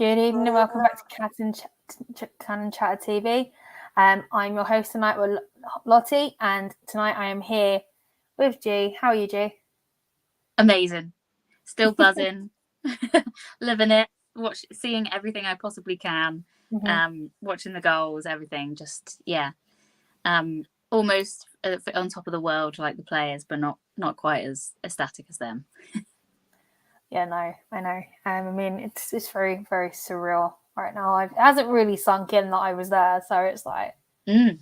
Good evening and welcome back to Canon Chatter TV. I'm your host tonight with Lottie, and tonight I am here with G. How are you, G? Amazing. Still buzzing. Living it. Seeing everything I possibly can. Watching the goals, everything. Just, yeah. Almost on top of the world like the players, but not quite as ecstatic as them. Yeah, no, I know. I mean, it's very, very surreal right now. It hasn't really sunk in that I was there, so it's like, is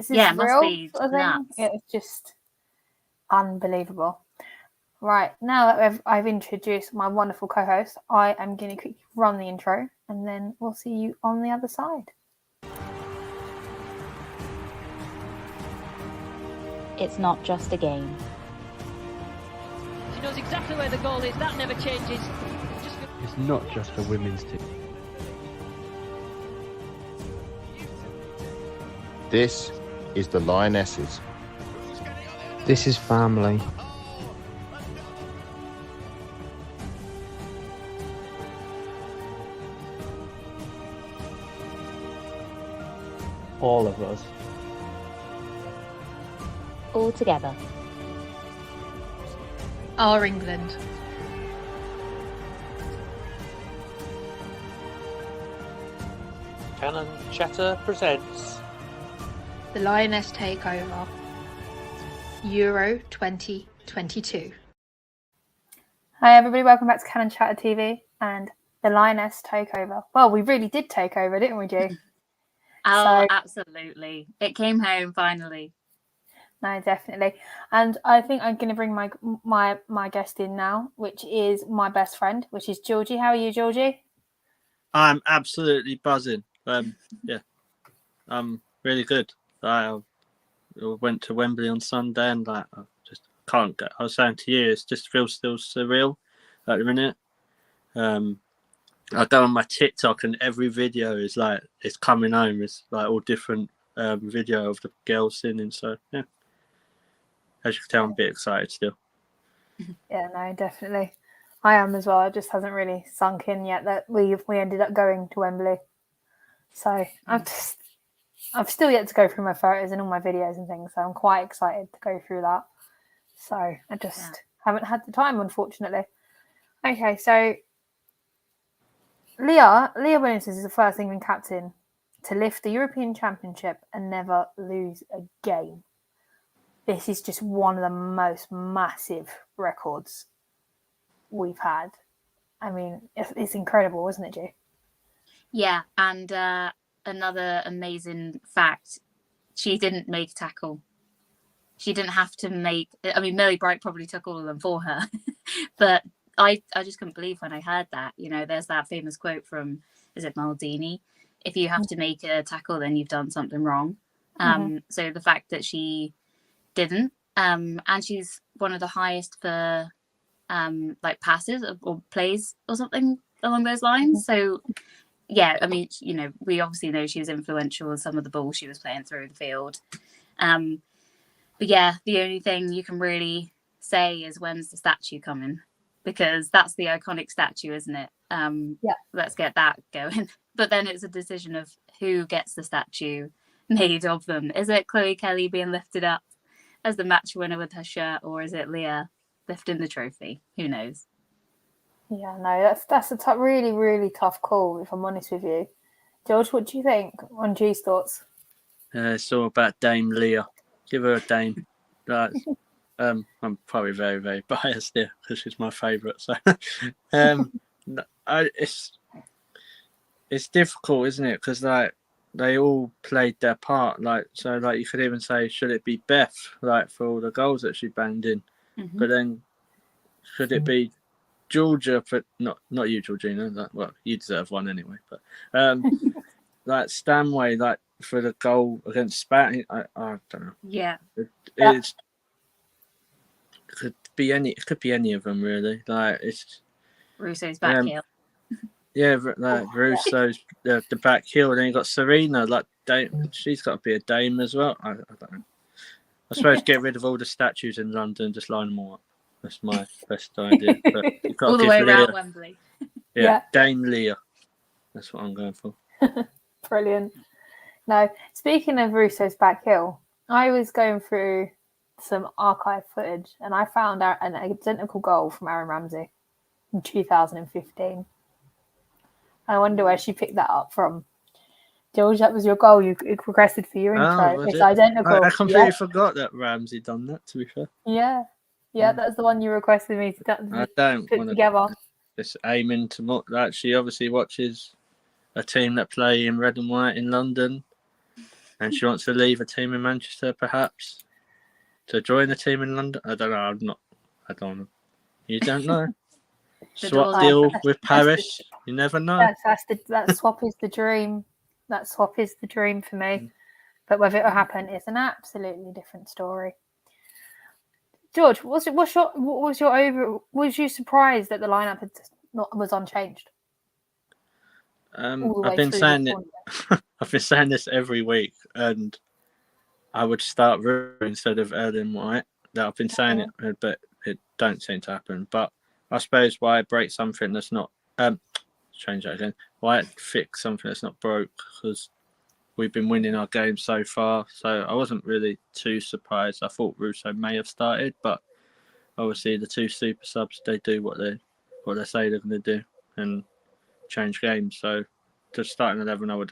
this it real? must be nuts. It's just unbelievable. Right, now that I've introduced my wonderful co-host, I am going to quickly run the intro, and then we'll see you on the other side. It's not just a game. She knows exactly where the goal is. That never changes. It's not just a women's team. This is the Lionesses. This is family. All of us. All together. Our England. Canon Chatter presents The Lioness Take Over. Euro 2022. Hi everybody, welcome back to Canon Chatter TV and the Lioness Take Over. Well, we really did take over, didn't we, G? Absolutely. It came home finally. No, definitely. And I think I'm going to bring my guest in now, which is my best friend, which is Georgie. How are you, Georgie? I'm absolutely buzzing. Yeah, I'm really good. I went to Wembley on Sunday, and I just can't get. I was saying to you, it just feels still surreal at the minute. I go on my TikTok, and every video is like it's coming home. It's like all different video of the girls singing. So yeah. As you can tell, I'm a bit excited still. Yeah, no, definitely. I am as well. It just hasn't really sunk in yet that we ended up going to Wembley. So I've still yet to go through my photos and all my videos and things. So I'm quite excited to go through that. So I just haven't had the time, unfortunately. Okay, so Leah Williams is the first England captain to lift the European Championship and never lose a game. This is just one of the most massive records we've had. I mean, it's incredible, isn't it, Jay? Yeah, and another amazing fact, she didn't make a tackle. She didn't have to make... I mean, Millie Bright probably took all of them for her. But I just couldn't believe when I heard that. You know, there's that famous quote from, is it Maldini? If you have to make a tackle, then you've done something wrong. So the fact that she didn't, and she's one of the highest for like passes or plays or something along those lines. So yeah, I mean, you know, we obviously know she was influential in some of the balls she was playing through the field. But yeah, the only thing you can really say is when's the statue coming, because that's the iconic statue, isn't it? Let's get that going. But then it's a decision of who gets the statue made of them. Is it Chloe Kelly being lifted up as the match winner with her shirt, or is it Leah lifting the trophy? Who knows? Yeah, no, that's a really, really tough call, if I'm honest with you. George, what do you think on G's thoughts? It's all about Dame Leah. Give her a Dame. I'm probably very, very biased here because she's my favourite. So it's difficult, isn't it? Because like they all played their part. Like so, like you could even say, should it be Beth, like for all the goals that she banged in? But then should it be Georgia for not you, Georgina? Like, well, you deserve one anyway. But like Stanway, like for the goal against Spain, I don't know. Yeah, it could be any. It could be any of them really. Like it's Russo's back heel. Yeah, like Russo's the back heel. Then you got Serena, like Dame. She's got to be a Dame as well. I don't know. I suppose get rid of all the statues in London, just line them all up. That's my best idea. But you've got all to the way give around Leah, Wembley. Yeah, Dame Leah. That's what I'm going for. Brilliant. No, speaking of Russo's back heel, I was going through some archive footage and I found out an identical goal from Aaron Ramsey in 2015. I wonder where she picked that up from. George, that was your goal you requested for your intro. Was It's it? identical. I completely forgot that Ramsey done that, to be fair. Yeah, that's the one you requested me to I don't put want together. Just aiming to that. She obviously watches a team that play in red and white in London, and she wants to leave a team in Manchester, perhaps, to join a team in London. I don't know. I don't know. You don't know. Swap deal with Paris. You never know. That swap is the dream. That swap is the dream for me. But whether it'll happen is an absolutely different story. George, was you surprised that the lineup was unchanged? I've been saying it. I've been saying this every week, and I would start Rue instead of Ellen White. That I've been saying it, but it don't seem to happen. But I suppose why break something that's not change that again. Why fix something that's not broke? Because we've been winning our games so far. So I wasn't really too surprised. I thought Russo may have started, but obviously the two super subs, they do what they say they're going to do and change games. So just starting 11, I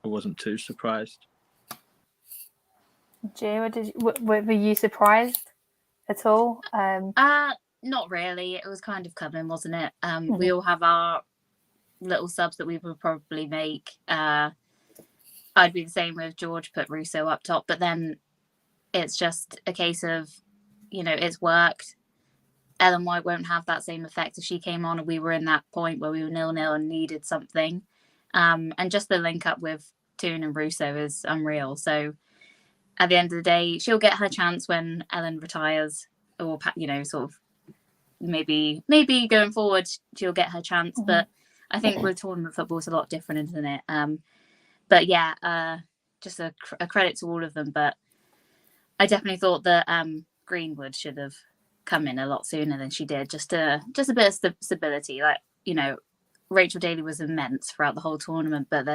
wasn't too surprised. Gee, were you surprised at all? Not really. It was kind of coming, wasn't it? We all have our little subs that we would probably make. I'd be the same with George, put Russo up top, but then it's just a case of, it's worked. Ellen White won't have that same effect if she came on and we were in that point where we were 0-0 and needed something. And just the link up with Toon and Russo is unreal. So at the end of the day, she'll get her chance when Ellen retires, or sort of maybe going forward she'll get her chance. But I think with tournament football, it's a lot different, isn't it? But yeah, just a credit to all of them. But I definitely thought that Greenwood should have come in a lot sooner than she did. Just a bit of stability. Rachel Daly was immense throughout the whole tournament, but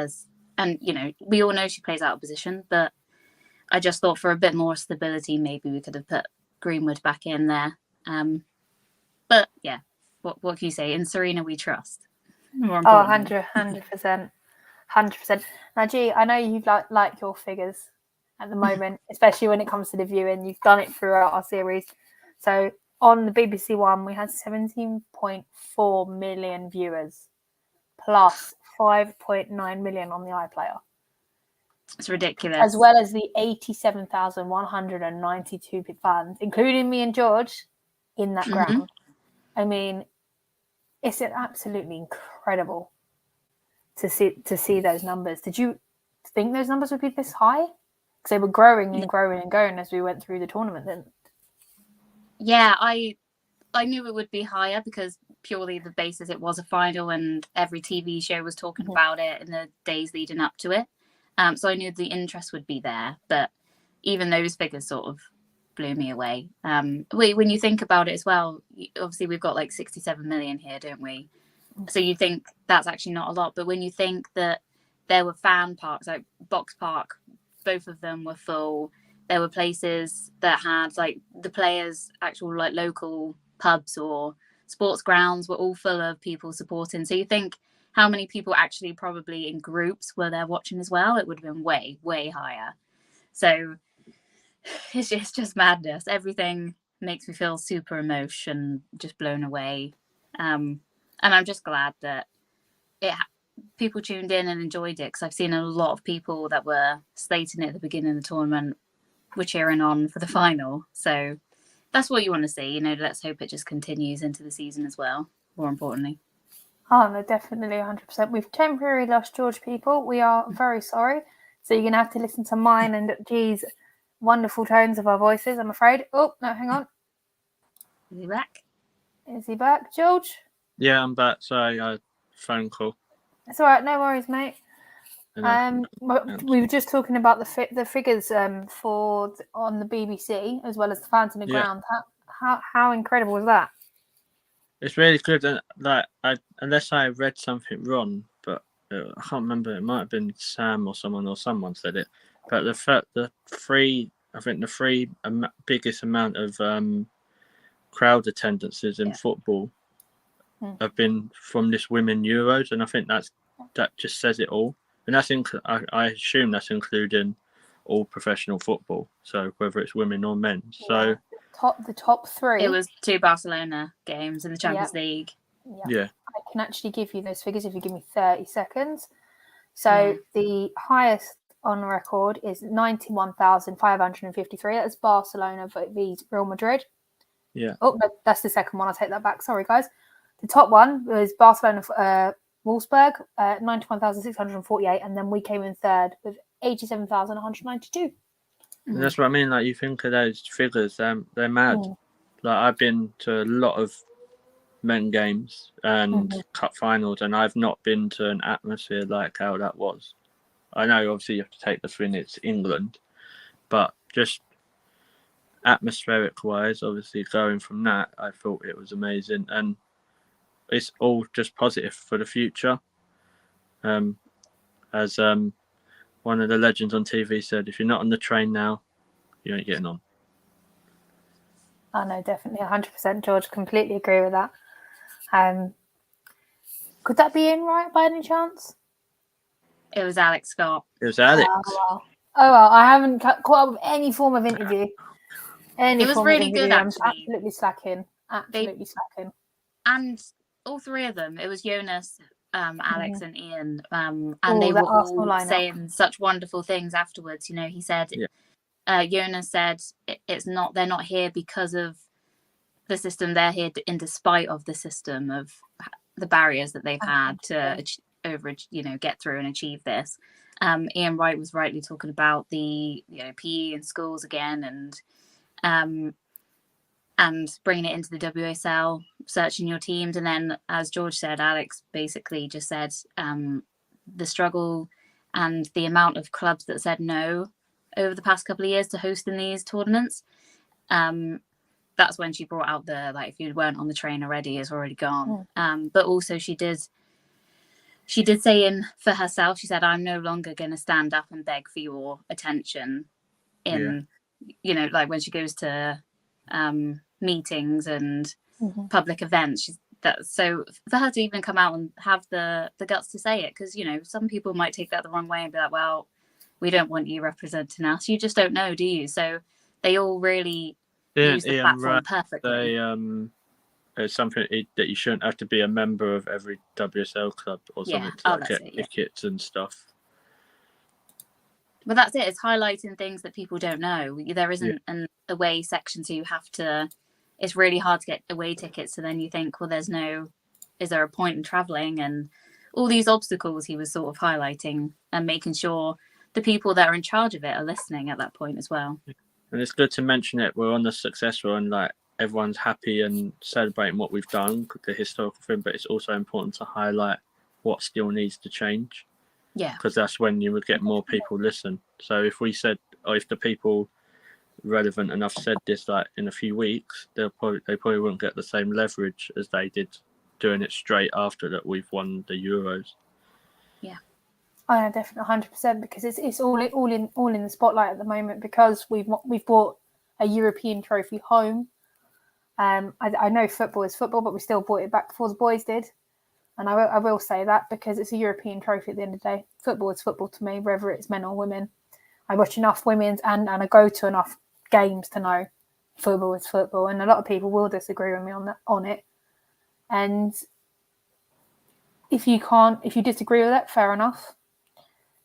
we all know she plays out of position. But I just thought for a bit more stability, maybe we could have put Greenwood back in there. But yeah, what can you say? In Serena, we trust. 100%. 100%. Now, G, I know you like your figures at the moment, especially when it comes to the viewing. You've done it throughout our series. So on the BBC One, we had 17.4 million viewers, plus 5.9 million on the iPlayer. It's ridiculous. As well as the 87,192 fans, including me and George, in that ground. I mean, it's absolutely incredible to see those numbers. Did you think those numbers would be this high? Because they were growing and growing and growing as we went through the tournament. Then, yeah, I knew it would be higher because purely the basis it was a final and every TV show was talking about it in the days leading up to it. So I knew the interest would be there, but even those figures sort of blew me away. When you think about it as well, obviously we've got like 67 million here, don't we? So you think that's actually not a lot, but when you think that there were fan parks, like Box Park, both of them were full. There were places that had like the players' actual like local pubs or sports grounds were all full of people supporting. So you think how many people actually probably in groups were there watching as well? It would have been way, way higher. So it's just madness. Everything makes me feel super emotional, just blown away. And I'm just glad that people tuned in and enjoyed it, because I've seen a lot of people that were slating it at the beginning of the tournament were cheering on for the final. So that's what you want to see. Let's hope it just continues into the season as well, more importantly. Oh, no, definitely 100%. We've temporarily lost George, people. We are very sorry. So you're going to have to listen to mine and G's wonderful tones of our voices, I'm afraid. Oh, no, hang on. Is he back? Is he back, George? Yeah, I'm back. Sorry, phone call. It's all right. No worries, mate. We were just talking about the figures on the BBC as well as the fans in the ground. How incredible was that? It's really good. Unless I read something wrong, but I can't remember. It might have been Sam or someone said it. But the three biggest amount of crowd attendances in football have been from this Women Euros, and I think that just says it all. And I assume that's including all professional football, so whether it's women or men. So the top three. It was 2 Barcelona games in the Champions League. Yeah. I can actually give you those figures if you give me 30 seconds. So the highest on record is 91,553. That's Barcelona v Real Madrid. Yeah. Oh, no, that's the second one. I'll take that back. Sorry, guys. The top one was Barcelona Wolfsburg, 91,648, and then we came in third with 87,192. That's what I mean. Like, you think of those figures, they're mad. Like, I've been to a lot of men games and cup finals, and I've not been to an atmosphere like how that was. I know, obviously, you have to take the thing, it's England, but just atmospheric wise, obviously, going from that, I thought it was amazing, and it's all just positive for the future. As one of the legends on TV said, if you're not on the train now, you ain't getting on. I know, definitely 100%, George. Completely agree with that. Could that be in right by any chance? It was Alex Scott. It was Alex. Oh well, I haven't caught up with any form of interview. It was really good, actually. I'm absolutely slacking. Slacking. And all three of them, it was Jonas, Alex and Ian, and they that were Arsenal all lineup. saying such wonderful things afterwards. You know, he said, Jonas said, they're not here because of the system, they're here in despite of the system, of the barriers that they've had to get through and achieve this. Ian Wright was rightly talking about the PE in schools again, and bringing it into the WSL, searching your teams. And then, as George said, Alex basically just said the struggle and the amount of clubs that said no over the past couple of years to hosting these tournaments. That's when she brought out if you weren't on the train already, it's already gone. But also she did say for herself, she said, I'm no longer going to stand up and beg for your attention when she goes to meetings and public events. So for her to even come out and have the guts to say it, because some people might take that the wrong way and be like, well, we don't want you representing us. You just don't know, do you? So they all really use the platform perfectly. It's something that you shouldn't have to be a member of every WSL club or something to get tickets and stuff. But that's it. It's highlighting things that people don't know. There isn't an away section, so you have to. It's really hard to get away tickets. So then you think, well, is there a point in travelling? And all these obstacles he was sort of highlighting and making sure the people that are in charge of it are listening at that point as well. And it's good to mention it. We're on the successful and everyone's happy and celebrating what we've done, the historical thing. But it's also important to highlight what still needs to change. Yeah, because that's when you would get more people listen. So if we said, or if the people relevant enough said this in a few weeks, they probably wouldn't get the same leverage as they did doing it straight after that we've won the Euros. Yeah, I know, definitely 100%, because it's all in the spotlight at the moment, because we've brought a European trophy home. I know football is football, but we still brought it back before the boys did. And I will say that, because it's a European trophy at the end of the day. Football is football to me, whether it's men or women. I watch enough women's and I go to enough games to know football is football. And a lot of people will disagree with me on it. And if you disagree with it, fair enough.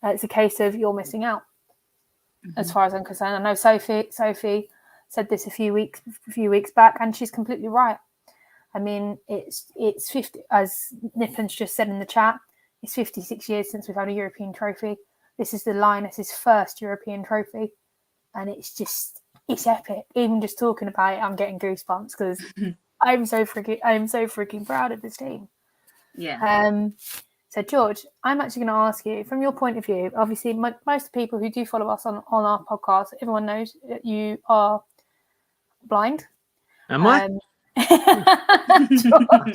It's a case of you're missing out, as far as I'm concerned. I know Sophie said this a few weeks back, and she's completely right. I mean, it's 50, as Nippon's just said in the chat, it's 56 years since we've had a European trophy. This is the Lioness's first European trophy, and it's epic. Even just talking about it, I'm getting goosebumps, because I'm so freaking proud of this team. Yeah. So George, I'm actually going to ask you, from your point of view, obviously most people who do follow us on our podcast, everyone knows that you are blind. Am I?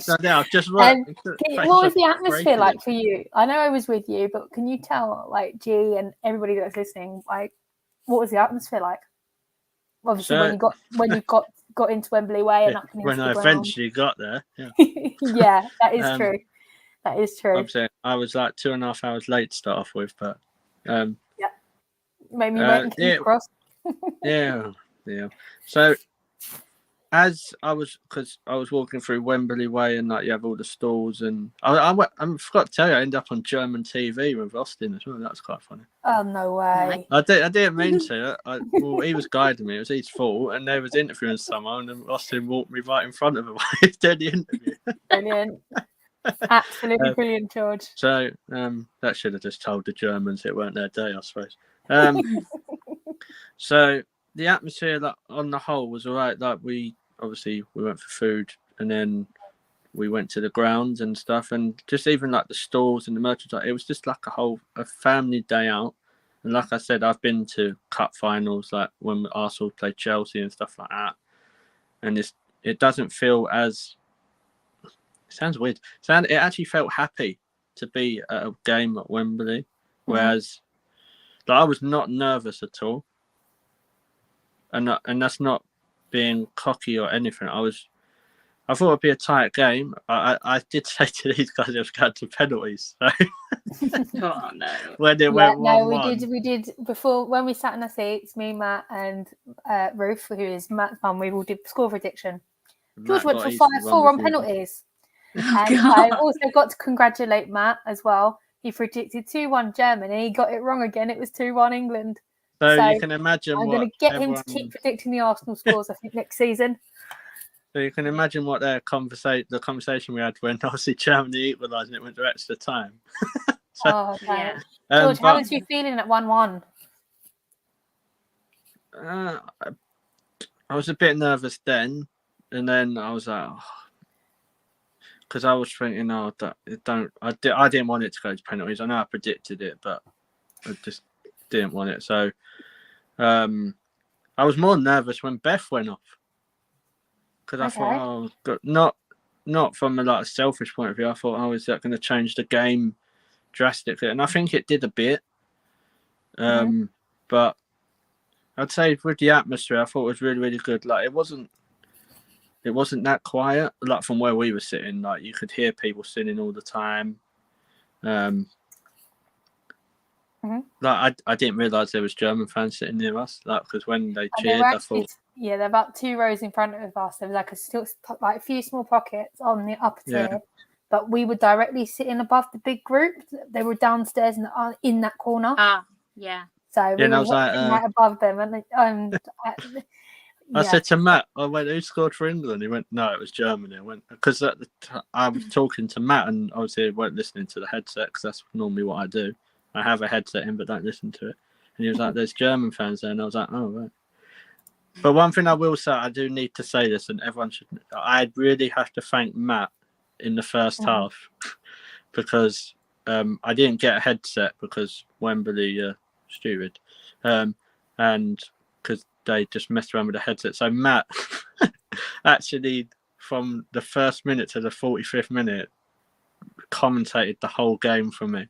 So yeah, I've just what was the atmosphere like for you? I know I was with you, but can you tell, like, G and everybody that's listening, like, what was the atmosphere like? Obviously, when you got into Wembley Way and up and into when the I ground. Eventually got there, yeah. Yeah, that is true. That is true. Obviously, I was like 2.5 hours late to start off with, but yeah, made me wait until you crossed. yeah. So as because I was walking through Wembley Way and like you have all the stalls, and I forgot to tell you, I ended up on German TV with Austin as well. That was quite funny. Oh no way! I didn't mean to. Well, he was guiding me. It was his fault, and they was interviewing someone, and Austin walked me right in front of him while he did the interview. Brilliant, absolutely brilliant, George. So that should have just told the Germans it weren't their day, I suppose. So the atmosphere, like, on the whole, was all right. Like we went for food, and then we went to the grounds and stuff, and just even like the stalls and the merchandise. It was just like a family day out. And like I said, I've been to cup finals, like when Arsenal played Chelsea and stuff like that. And it doesn't feel as, it sounds weird. It actually felt happy to be at a game at Wembley, whereas like, I was not nervous at all. And that's not being cocky or anything. I thought it'd be a tight game. I did say to these guys it was going to penalties. So Oh no! When it went 1-1. We did before when we sat in our seats. Me, Matt, and Ruth, who is Matt's mum. We all did score prediction. George went for 5-4 on penalties. And I also got to congratulate Matt as well. He predicted 2-1 Germany. He got it wrong again. It was 2-1 England. So you can imagine. I'm going to get him to keep predicting the Arsenal scores. I think next season. So you can imagine what the conversation we had when obviously Germany equalised and it went to extra time. Yeah. George, how was you feeling at 1-1? I was a bit nervous then, and then I was like, because I was thinking, I didn't want it to go to penalties. I know I predicted it, but I just didn't want it. So I was more nervous when Beth went off. Because I thought, not from a selfish point of view. I thought, is that going to change the game drastically? And I think it did a bit. But I'd say with the atmosphere, I thought it was really, really good. Like it wasn't that quiet. Like from where we were sitting, like you could hear people singing all the time. Like I didn't realise there was German fans sitting near us. Like because when they cheered, I thought. Yeah, they're about 2 rows in front of us. There was a few small pockets on the upper tier, but we were directly sitting above the big group. They were downstairs in that corner. Yeah. So we were right above them, and I said to Matt, I went, "Who scored for England?" He went, "No, it was Germany." I went because I was talking to Matt, and obviously I weren't listening to the headset because that's normally what I do. I have a headset in, but don't listen to it. And he was like, "There's German fans there," and I was like, "Oh right." But one thing I will say, I do need to say this, and everyone should. I really have to thank Matt in the first half because I didn't get a headset because Wembley stupid, and because they just messed around with the headset. So Matt actually, from the first minute to the 45th minute, commentated the whole game for me.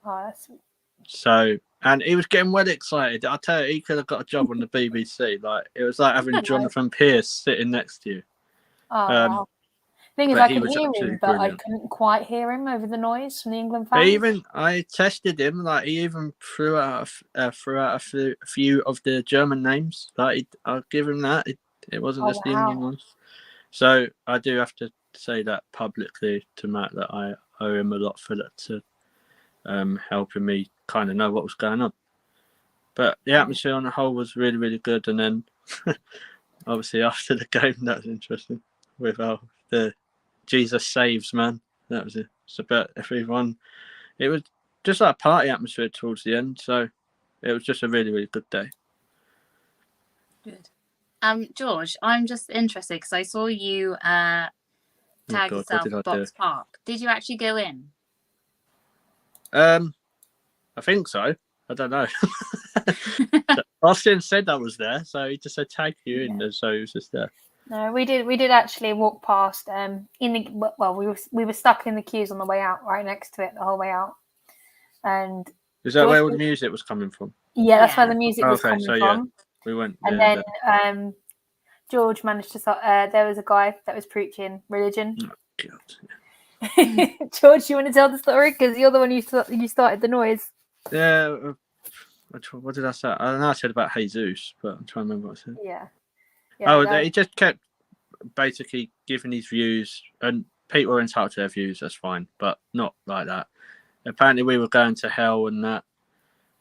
Oh, that's... So, and he was getting well excited. I tell you, he could have got a job on the BBC. Like it was like having Jonathan Pierce sitting next to you. Wow. The thing is, I could hear him, but I couldn't quite hear him over the noise from the England fans. I tested him. Like he even threw out a few of the German names. Like I'll give him that. It wasn't just the England ones. So I do have to say that publicly to Matt that I owe him a lot for that, to helping me kind of know what was going on. But the atmosphere on the whole was really, really good. And then obviously after the game, that was interesting with the Jesus saves, man. That was it. So, but everyone, it was just like a party atmosphere towards the end. So it was just a really, really good day. Good. George, I'm just interested because I saw you tag yourself at Box Park. Did you actually go in? I think so. I don't know. Austin said I was there, so he just said tag you in, so he was just there. No, we did actually walk past. We were stuck in the queues on the way out, right next to it the whole way out. And Is that George where all was- the music was coming from? yeah, that's Yeah. where the music was Okay, coming so yeah, from. we went. And Yeah, then George managed to start. There was a guy that was preaching religion. God. George, you want to tell the story because you're the one you started the noise. Yeah. What did I say? I know I said about Jesus, but I'm trying to remember what I said. Yeah. He just kept basically giving his views, and people are entitled to their views. That's fine, but not like that. Apparently, we were going to hell and that,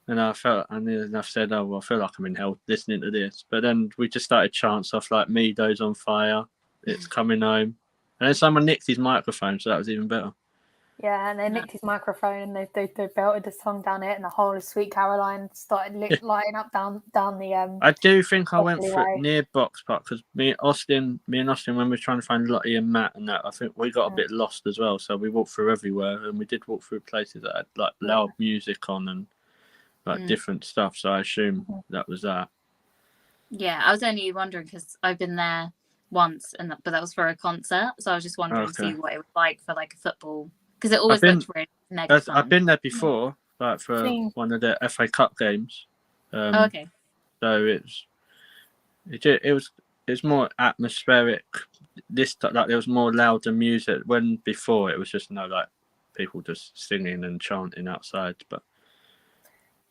and I said, "Oh, well, I feel like I'm in hell listening to this." But then we just started chants off like "Meadows on fire," "It's coming home," and then someone nicked his microphone, so that was even better. Yeah, and they nicked his microphone and they belted the song down it, and the whole of Sweet Caroline started lighting up down the. I do think I went Lovely for way. it near Box Park because me and Austin, when we were trying to find Lottie and Matt and that, I think we got a bit lost as well. So we walked through everywhere, and we did walk through places that had like loud music on and like different stuff. So I assume that was that. Yeah, I was only wondering because I've been there once, but that was for a concert. So I was just wondering to see what it was like for like a football, because it always looked really mega fun. I've been there before, like for one of the FA Cup games. Okay. So it was more atmospheric. Like there was more louder music. When before it was just like people just singing and chanting outside. But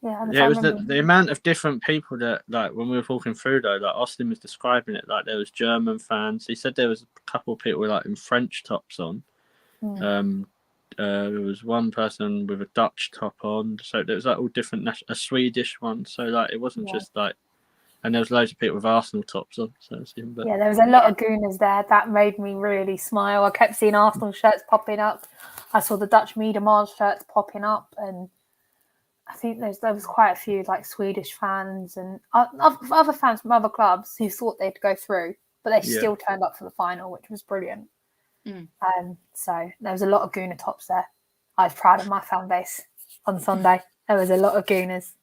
it was the amount of different people that, like, when we were walking through though, like Austin was describing it, like there was German fans. He said there was a couple of people like in French tops on. There was one person with a Dutch top on, so there was like all different. A Swedish one, so like it wasn't just like, and there was loads of people with Arsenal tops on. So it's even better. Yeah, there was a lot of Gooners there. That made me really smile. I kept seeing Arsenal shirts popping up. I saw the Dutch Miedemars shirts popping up, and I think there was quite a few like Swedish fans and other fans from other clubs who thought they'd go through, but they still turned up for the final, which was brilliant. So there was a lot of Gooner tops there. I was proud of my fan base on Sunday. There was a lot of Gooners.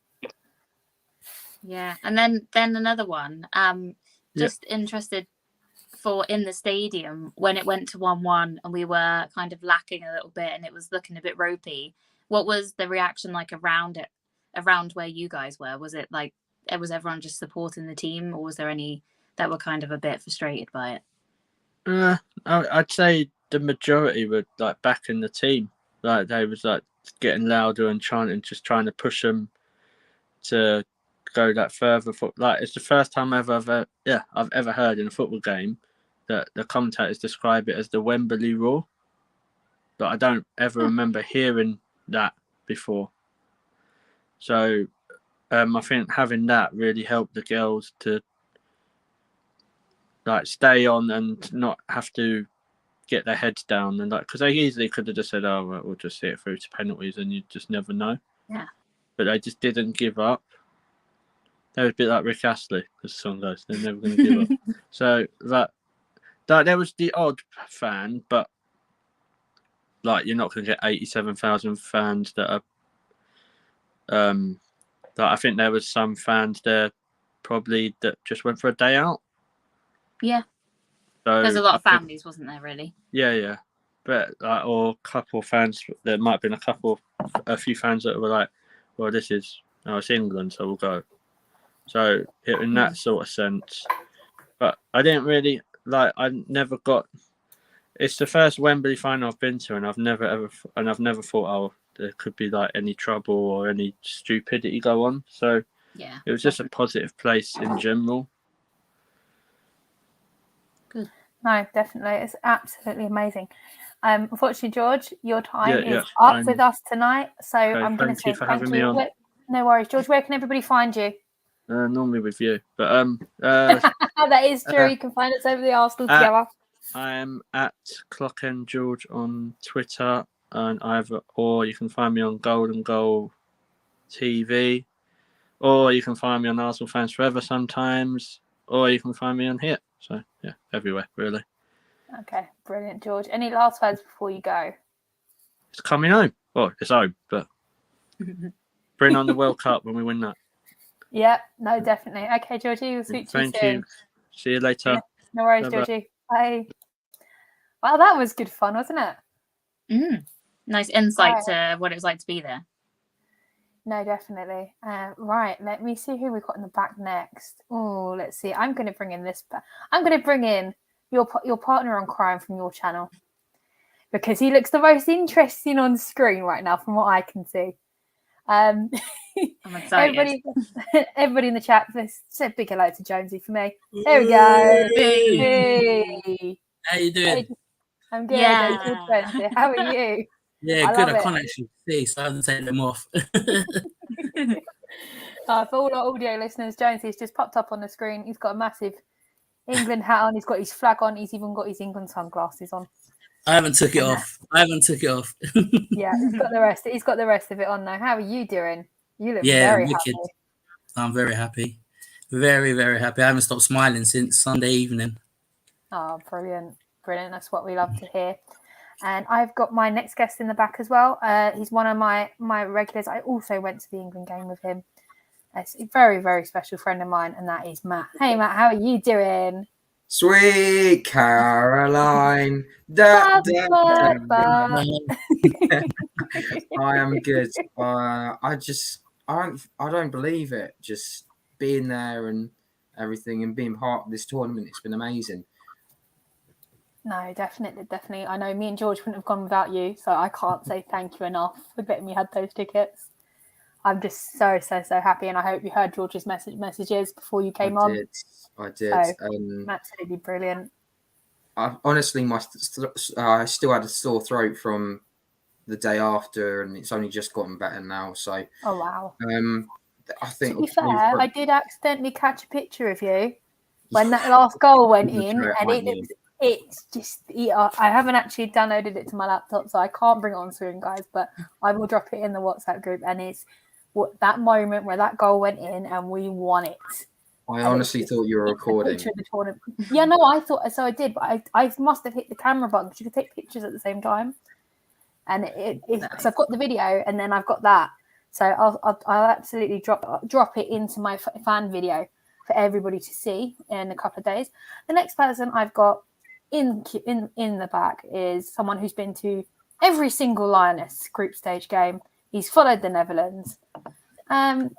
Yeah, and then another one. Just interested for in the stadium when it went to 1-1 and we were kind of lacking a little bit and it was looking a bit ropey. What was the reaction like around where you guys were? Was it like was everyone just supporting the team, or was there any that were kind of a bit frustrated by it? I'd say the majority were like backing the team. Like they was like getting louder and chanting, just trying to push them to go that further. Like it's the first time I've ever heard in a football game that the commentators describe it as the Wembley roar. But I don't ever remember hearing that before. So I think having that really helped the girls to like stay on and not have to get their heads down, and like, because they easily could have just said, "Oh, well, we'll just see it through to penalties," and you just never know. Yeah. But they just didn't give up. They were a bit like Rick Astley, as the song goes. They're never going to give up. So that there was the odd fan, but like you're not going to get 87,000 fans that are. That I think there was some fans there, probably that just went for a day out. Yeah. So there's a lot of families, wasn't there? Really. Yeah. But or a couple of fans. There might have been a few fans that were like, "Well, it's England, so we'll go." So in that sort of sense, but I didn't really like. I never got. It's the first Wembley final I've been to, and I've never thought, "Oh, there could be like any trouble or any stupidity go on." So yeah, it was just a positive place in general. Good. No, definitely. It's absolutely amazing. Unfortunately, George, your time is yeah, up with us tonight. So I'm going to say for thank having me on. No worries. George, where can everybody find you? Normally with you, but that is true. You can find us over the Arsenal together. I am at ClockendGeorge on Twitter, or you can find me on Golden Goal TV, or you can find me on Arsenal Fans Forever sometimes, or you can find me on here. So yeah, everywhere really. Okay, brilliant, George. Any last words before you go? It's coming home. Well, it's home, but bring on the World Cup when we win that. Yeah, no, definitely. Okay, Georgie, we'll speak to you soon. Thank you. See you later. No worries, Bye-bye. Georgie. Bye. Wow, that was good fun, wasn't it? Nice insight to what it was like to be there. No, definitely. Right, let me see who we've got in the back next. Oh, let's see. I'm going to bring in I'm going to bring in your partner on crime from your channel, because he looks the most interesting on screen right now, from what I can see. I'm excited. Everybody in the chat, say a big hello to Jonesy for me. There we go. Hey. How you doing? I'm good. Yeah. Jonesy. How are you? Yeah, I good. love I it. can't actually see, so I haven't taken them off. For all our audio listeners, Jonesy's just popped up on the screen. He's got a massive England hat on. He's got his flag on. He's even got his England sunglasses on. I haven't took it off. Yeah, he's got the rest. He's got the rest of it on now. How are you doing? You look yeah, very wicked. happy. I'm very happy. Very, very happy. I haven't stopped smiling since Sunday evening. Oh, brilliant. Brilliant. That's what we love to hear. And I've got my next guest in the back as well. He's one of my regulars. I also went to the England game with him. It's a very, very special friend of mine, and that is Matt. Hey, Matt, how are you doing? Sweet Caroline. I am good. I don't believe it. Just being there and everything and being part of this tournament, it's been amazing. No, definitely. I know me and George wouldn't have gone without you, so I can't say thank you enough for letting me have those tickets. I'm just so happy, and I hope you heard George's messages before you came on. I did. So, absolutely brilliant. Honestly, I still had a sore throat from the day after, and it's only just gotten better now. So, oh wow. I think, to be fair, I did accidentally catch a picture of you when that last goal went in, and it's just, I haven't actually downloaded it to my laptop, so I can't bring it on screen, guys, but I will drop it in the WhatsApp group, and it's that moment where that goal went in and we won it. I honestly thought you were recording. Yeah, no, I thought so. I did, but I must have hit the camera button because you could take pictures at the same time. And because I've got the video and then I've got that, so I'll absolutely drop it into my fan video for everybody to see in a couple of days. The next person I've got in the back is someone who's been to every single Lioness group stage game. He's followed the Netherlands, and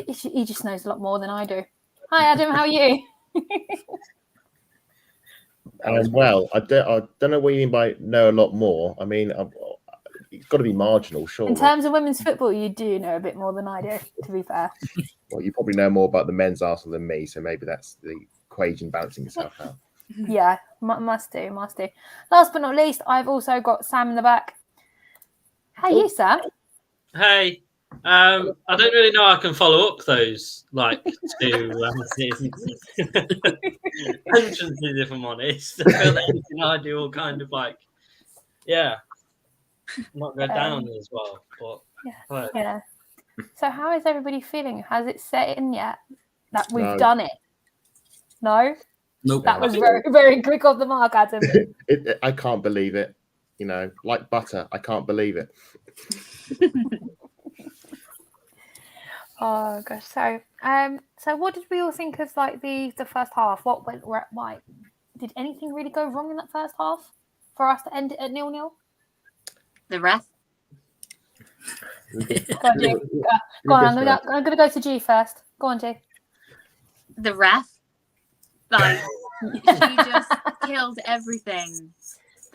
he just knows a lot more than I do. Hi, Adam. How are you? Well, I don't know what you mean by know a lot more. I mean, it's got to be marginal, sure. In terms of women's football, you do know a bit more than I do, to be fair. Well, you probably know more about the men's Arsenal than me, so maybe that's the equation balancing itself out. Yeah, must do. Last but not least, I've also got Sam in the back. How are you, Sam? Hey, I don't really know how I can follow up those two entrances, if I'm honest. I feel that anything I do will kind of not go down as well. But yeah. So how is everybody feeling? Has it set in yet that we've done it? No? Nope. That was very, very quick off the mark, Adam. I can't believe it. Like butter, I can't believe it. Oh gosh. So what did we all think of the first half? What went right? Did anything really go wrong in that first half for us to end it at 0-0? The ref. Go on, G. Go on. I'm gonna go to G first. Go on, G. The ref. She just killed everything.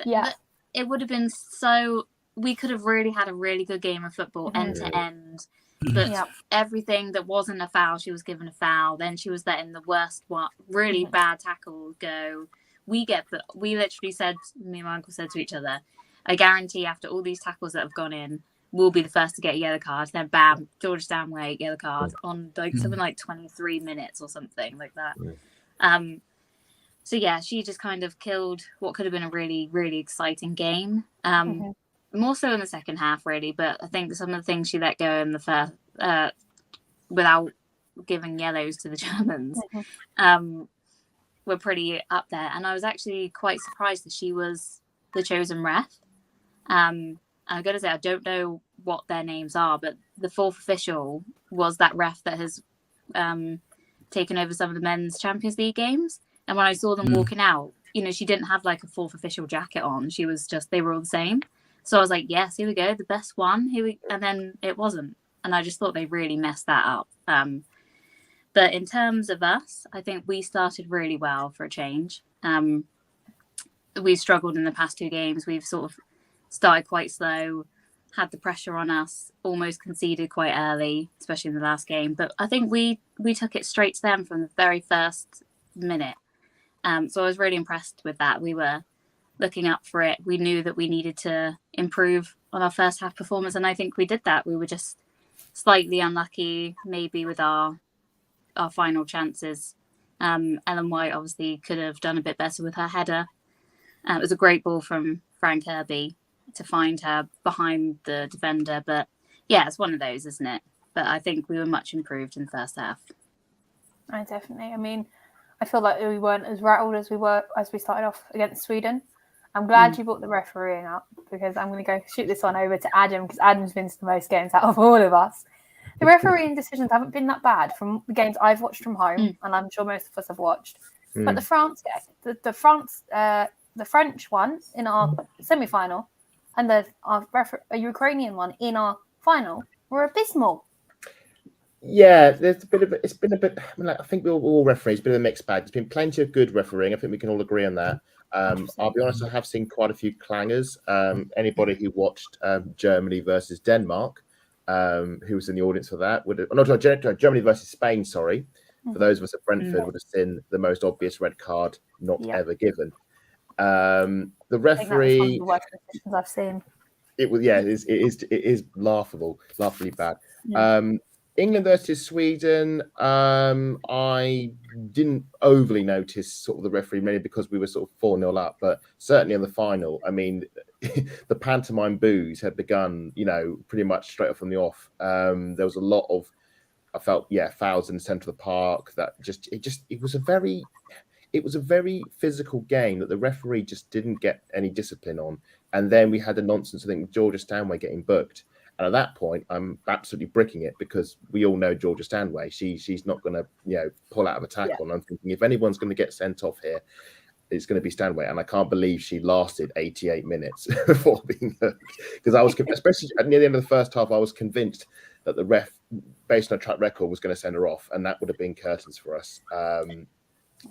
Yeah. It would have been so. We could have really had a really good game of football end to end. But everything that wasn't a foul, she was given a foul. Then she was letting the worst one, really bad tackle go. We literally said, me and my uncle said to each other, I guarantee after all these tackles that have gone in, we'll be the first to get a yellow card. Then bam, George Stanway, yellow card on something like 23 minutes or something like that. So yeah, she just kind of killed what could have been a really, really exciting game. More so in the second half, really. But I think some of the things she let go in the first, without giving yellows to the Germans, were pretty up there. And I was actually quite surprised that she was the chosen ref. I've got to say, I don't know what their names are, but the fourth official was that ref that has taken over some of the men's Champions League games. And when I saw them walking out, she didn't have like a fourth official jacket on. She was just, they were all the same. So I was like, yes, here we go, the best one. And then it wasn't. And I just thought they really messed that up. But in terms of us, I think we started really well for a change. We've struggled in the past 2 games. We've sort of started quite slow, had the pressure on us, almost conceded quite early, especially in the last game. But I think we took it straight to them from the very first minute. So I was really impressed with that. We were looking up for it. We knew that we needed to improve on our first half performance, and I think we did that. We were just slightly unlucky, maybe with our final chances. Ellen White obviously could have done a bit better with her header. It was a great ball from Frank Kirby to find her behind the defender. But yeah, it's one of those, isn't it? But I think we were much improved in the first half. I feel like we weren't as rattled as we were as we started off against Sweden. I'm glad you brought the refereeing up, because I'm going to go shoot this one over to Adam, because Adam's been to the most games out of all of us. The refereeing decisions haven't been that bad from the games I've watched from home, and I'm sure most of us have watched. But the French one in our semi-final and the Ukrainian one in our final were abysmal. Yeah, it's been a bit. I think we're all referees. It's been a mixed bag. There's been plenty of good refereeing. I think we can all agree on that. I'll be honest, I have seen quite a few clangers. Anybody who watched Germany versus Denmark, who was in the audience for that, Germany versus Spain, sorry. For those of us at Brentford, would have seen the most obvious red card not ever given. The referee, one of the worst decisions I've seen. It is laughably bad. England versus Sweden, I didn't overly notice sort of the referee, mainly because we were sort of 4-0 up, but certainly in the final, I mean, the pantomime boos had begun, pretty much straight up from the off. There was a lot of, I felt, fouls in the centre of the park. That it was a very physical game that the referee just didn't get any discipline on. And then we had the nonsense, I think, with Georgia Stanway getting booked. And at that point, I'm absolutely bricking it, because we all know Georgia Stanway. She's not going to, pull out of a tackle. And I'm thinking, if anyone's going to get sent off here, it's going to be Stanway. And I can't believe she lasted 88 minutes before being hooked. Because I was, especially near the end of the first half, I was convinced that the ref, based on a track record, was going to send her off, and that would have been curtains for us.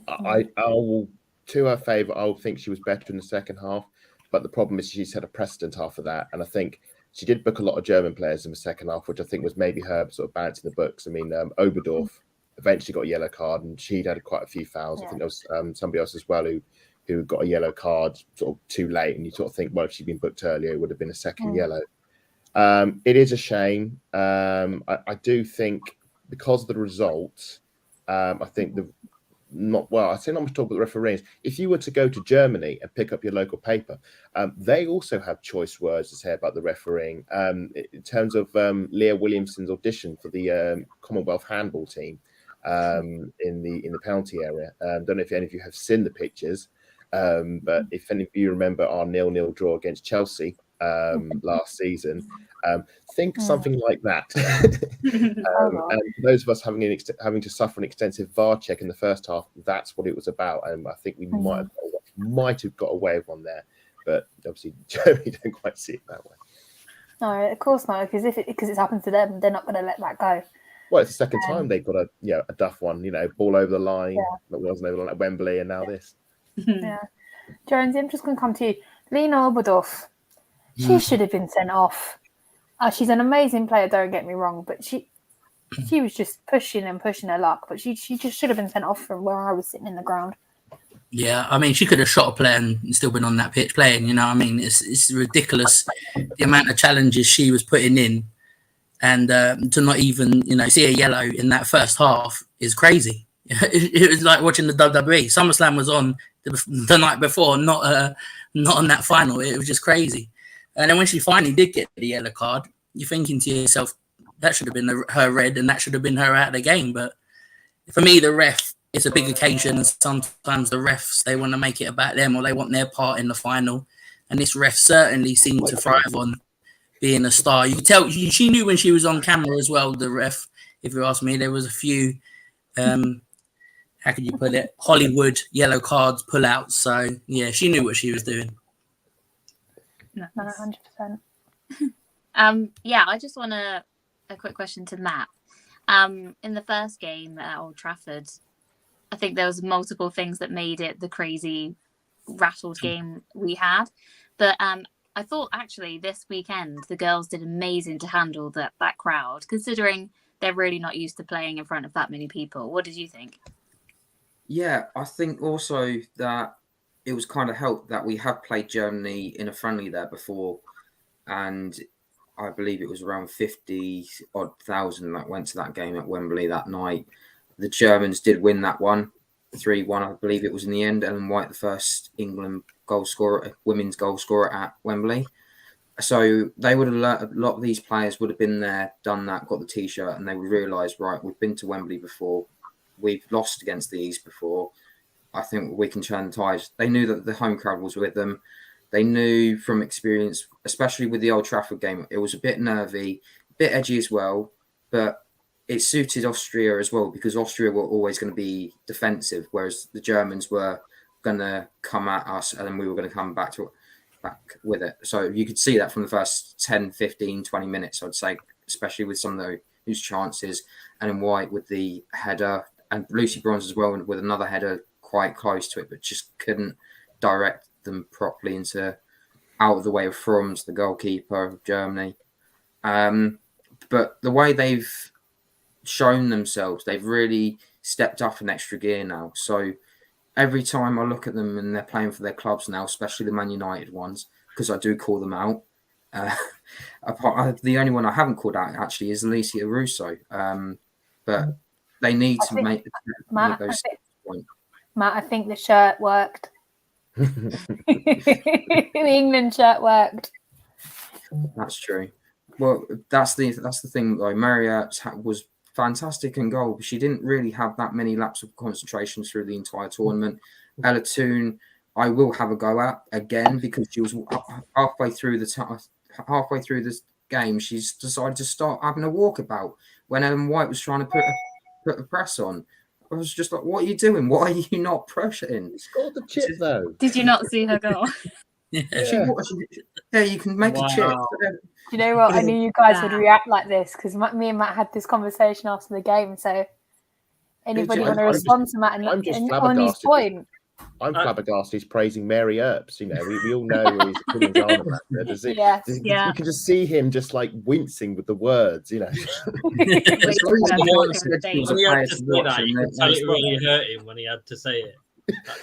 I will, to her favour, I think she was better in the second half. But the problem is she set a precedent after that, and I think she did book a lot of German players in the second half, which I think was maybe her sort of balancing the books. I mean, Oberdorf eventually got a yellow card, and she'd had quite a few fouls. I think there was somebody else as well who got a yellow card sort of too late, and you sort of think, well, if she'd been booked earlier, it would have been a second yellow. It is a shame. I do think, because of the results, I think I say not much talk about the referees. If you were to go to Germany and pick up your local paper, they also have choice words to say about the refereeing. In terms of Leah Williamson's audition for the Commonwealth handball team in the penalty area. Don't know if any of you have seen the pictures, but if any of you remember our 0-0 draw against Chelsea last season, think something like that. And those of us having to suffer an extensive VAR check in the first half, that's what it was about. And I think we might have got away with one there, but obviously Germany don't quite see it that way. No, of course not, because because it's happened to them, they're not going to let that go. Well, it's the second time they've got a duff one, ball over the line that wasn't over the line at Wembley, and now this. Jonesy, I'm just going to come to you. Lena Oberdorf, she should have been sent off. She's an amazing player, don't get me wrong, but she was just pushing her luck, but she just should have been sent off from where I was sitting in the ground. Yeah, I mean, she could have shot a player and still been on that pitch playing, I mean, it's ridiculous the amount of challenges she was putting in, and to not even, see a yellow in that first half is crazy. It was like watching the WWE. SummerSlam was on the night before, not on that final. It was just crazy. And then when she finally did get the yellow card, you're thinking to yourself, that should have been her red, and that should have been her out of the game. But for me, the ref, it's a big occasion, and sometimes the refs, they want to make it about them, or they want their part in the final. And this ref certainly seemed to thrive on being a star. You could tell she knew when she was on camera as well, the ref, if you ask me. There was a few how can you put it? Hollywood yellow cards pull out. So yeah, she knew what she was doing. No, 100%. Yeah, I just want a quick question to Matt. In the first game at Old Trafford, I think there was multiple things that made it the crazy rattled game we had. But I thought actually this weekend the girls did amazing to handle that crowd, considering they're really not used to playing in front of that many people. What did you think? Yeah, I think also that it was kind of helped that we have played Germany in a friendly there before, and I believe it was around 50 odd thousand that went to that game at Wembley that night. The Germans did win that one, 3-1, I believe it was in the end. Ellen White, the first England goal scorer, women's goal scorer at Wembley. So they would have learned, a lot of these players would have been there, done that, got the T-shirt, and they would realise, right, we've been to Wembley before, we've lost against these before. I think we can turn the tides. They knew that the home crowd was with them. They knew from experience, especially with the Old Trafford game, it was a bit nervy, a bit edgy as well, but it suited Austria as well because Austria were always going to be defensive, whereas the Germans were going to come at us and then we were going to come back with it. So you could see that from the first 10, 15, 20 minutes, I'd say, especially with some of those chances. And in White with the header and Lucy Bronze as well with another header quite close to it, but just couldn't direct them properly into out of the way of Fromms, the goalkeeper of Germany. But the way they've shown themselves, they've really stepped up an extra gear now. So every time I look at them and they're playing for their clubs now, especially the Man United ones, because I do call them out. The only one I haven't called out actually is Alicia Russo. But they need to make those points. Matt, I think the shirt worked. The England shirt worked. That's true. Well, that's the thing though. Marriott was fantastic in goal, but she didn't really have that many laps of concentration through the entire tournament. Ella Toone, I will have a go at again because she was halfway through this game. She's decided to start having a walkabout when Ellen White was trying to put a press on. I was just like, what are you doing? Why are you not pressuring? He scored the chip though. Did you not see her goal? Yeah, you can make a chip. Do you know what? I knew you guys would react like this because me and Matt had this conversation after the game. So anybody want to respond to Matt on his point? I'm flabbergasted he's praising Mary Earps. You know, we all know where his opinions are on that. Does it? Yes. Yeah. You can just see him just like wincing with the words, you know. It really hurt him when he had to say it.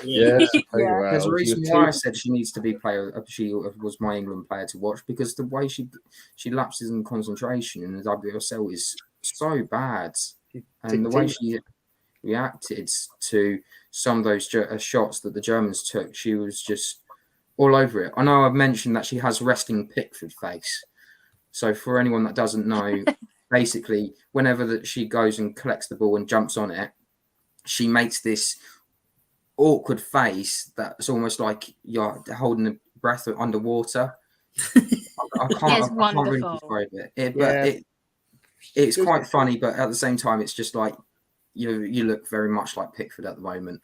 Yeah. There's a reason why I said she needs to be player. She was my England player to watch because the way she lapses in concentration in the WSL is so bad, and the way she reacted to some of those shots that the Germans took, she was just all over it. I know I've mentioned that she has resting Pickford face. So for anyone that doesn't know, basically, whenever she goes and collects the ball and jumps on it, she makes this awkward face that's almost like you're holding a breath underwater. I can't really describe it. It's quite funny, but at the same time, it's just like you look very much like Pickford at the moment.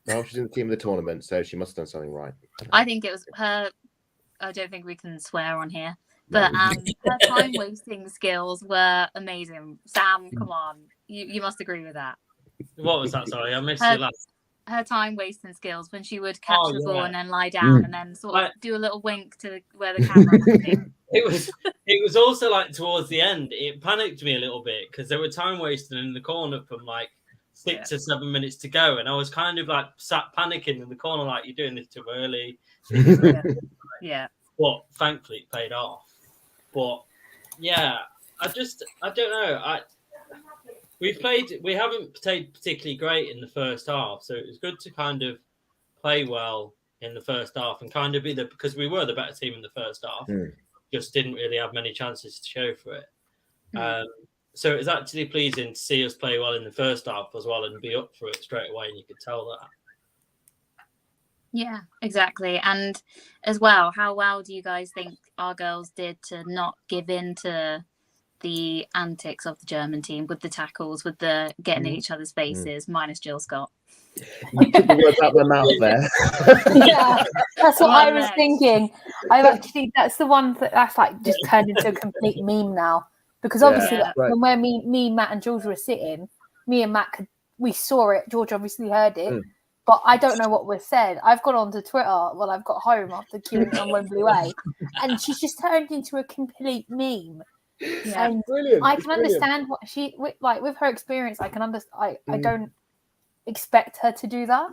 Well, she's in the team of the tournament, so she must have done something right. I think it was her. I don't think we can swear on here, but her time wasting skills were amazing. Sam, come on, you must agree with that. What was that? Sorry, I missed you last. Her time wasting skills when she would catch the ball and then lie down and then sort of do a little wink to where the camera would be. It was also like towards the end, it panicked me a little bit because there were time wasting in the corner from like 6 or 7 minutes to go, and I was kind of like sat panicking in the corner, like you're doing this too early. Yeah. But thankfully it paid off. But yeah, I don't know. We haven't played particularly great in the first half, so it was good to kind of play well in the first half and kind of because we were the better team in the first half, just didn't really have many chances to show for it. So it was actually pleasing to see us play well in the first half as well and be up for it straight away, and you could tell that. Yeah, exactly. And as well, how well do you guys think our girls did to not give in to the antics of the German team with the tackles, with the getting in each other's faces, minus Jill Scott. You took the words out of my mouth there. Yeah, that's what I was thinking. That's the one that's like just turned into a complete meme now. Because obviously, when me, Matt, and George were sitting, me and Matt we saw it. George obviously heard it, but I don't know what was said. I've gone onto Twitter while I've got home after queuing on Wembley Way, and she's just turned into a complete meme. Yeah, and brilliant. I can understand what she with her experience. I can understand. I don't expect her to do that,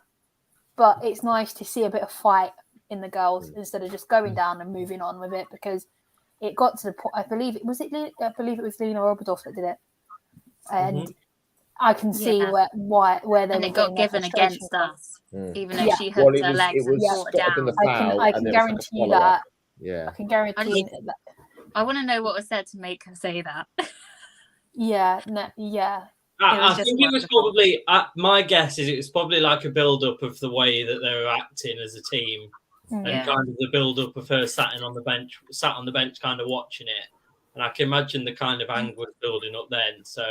but it's nice to see a bit of fight in the girls instead of just going down and moving on with it, because it got to the point. I believe it was Lena Oberdorf that did it, and I can see where they and it got given against us, even though she hooked her legs and brought it down. I can guarantee you that. Yeah, I can guarantee that. I want to know what was said to make her say that. Yeah. I think it was probably, my guess is it was probably like a build-up of the way that they were acting as a team, and kind of the build-up of her sat on the bench kind of watching it. And I can imagine the kind of anger was building up then. So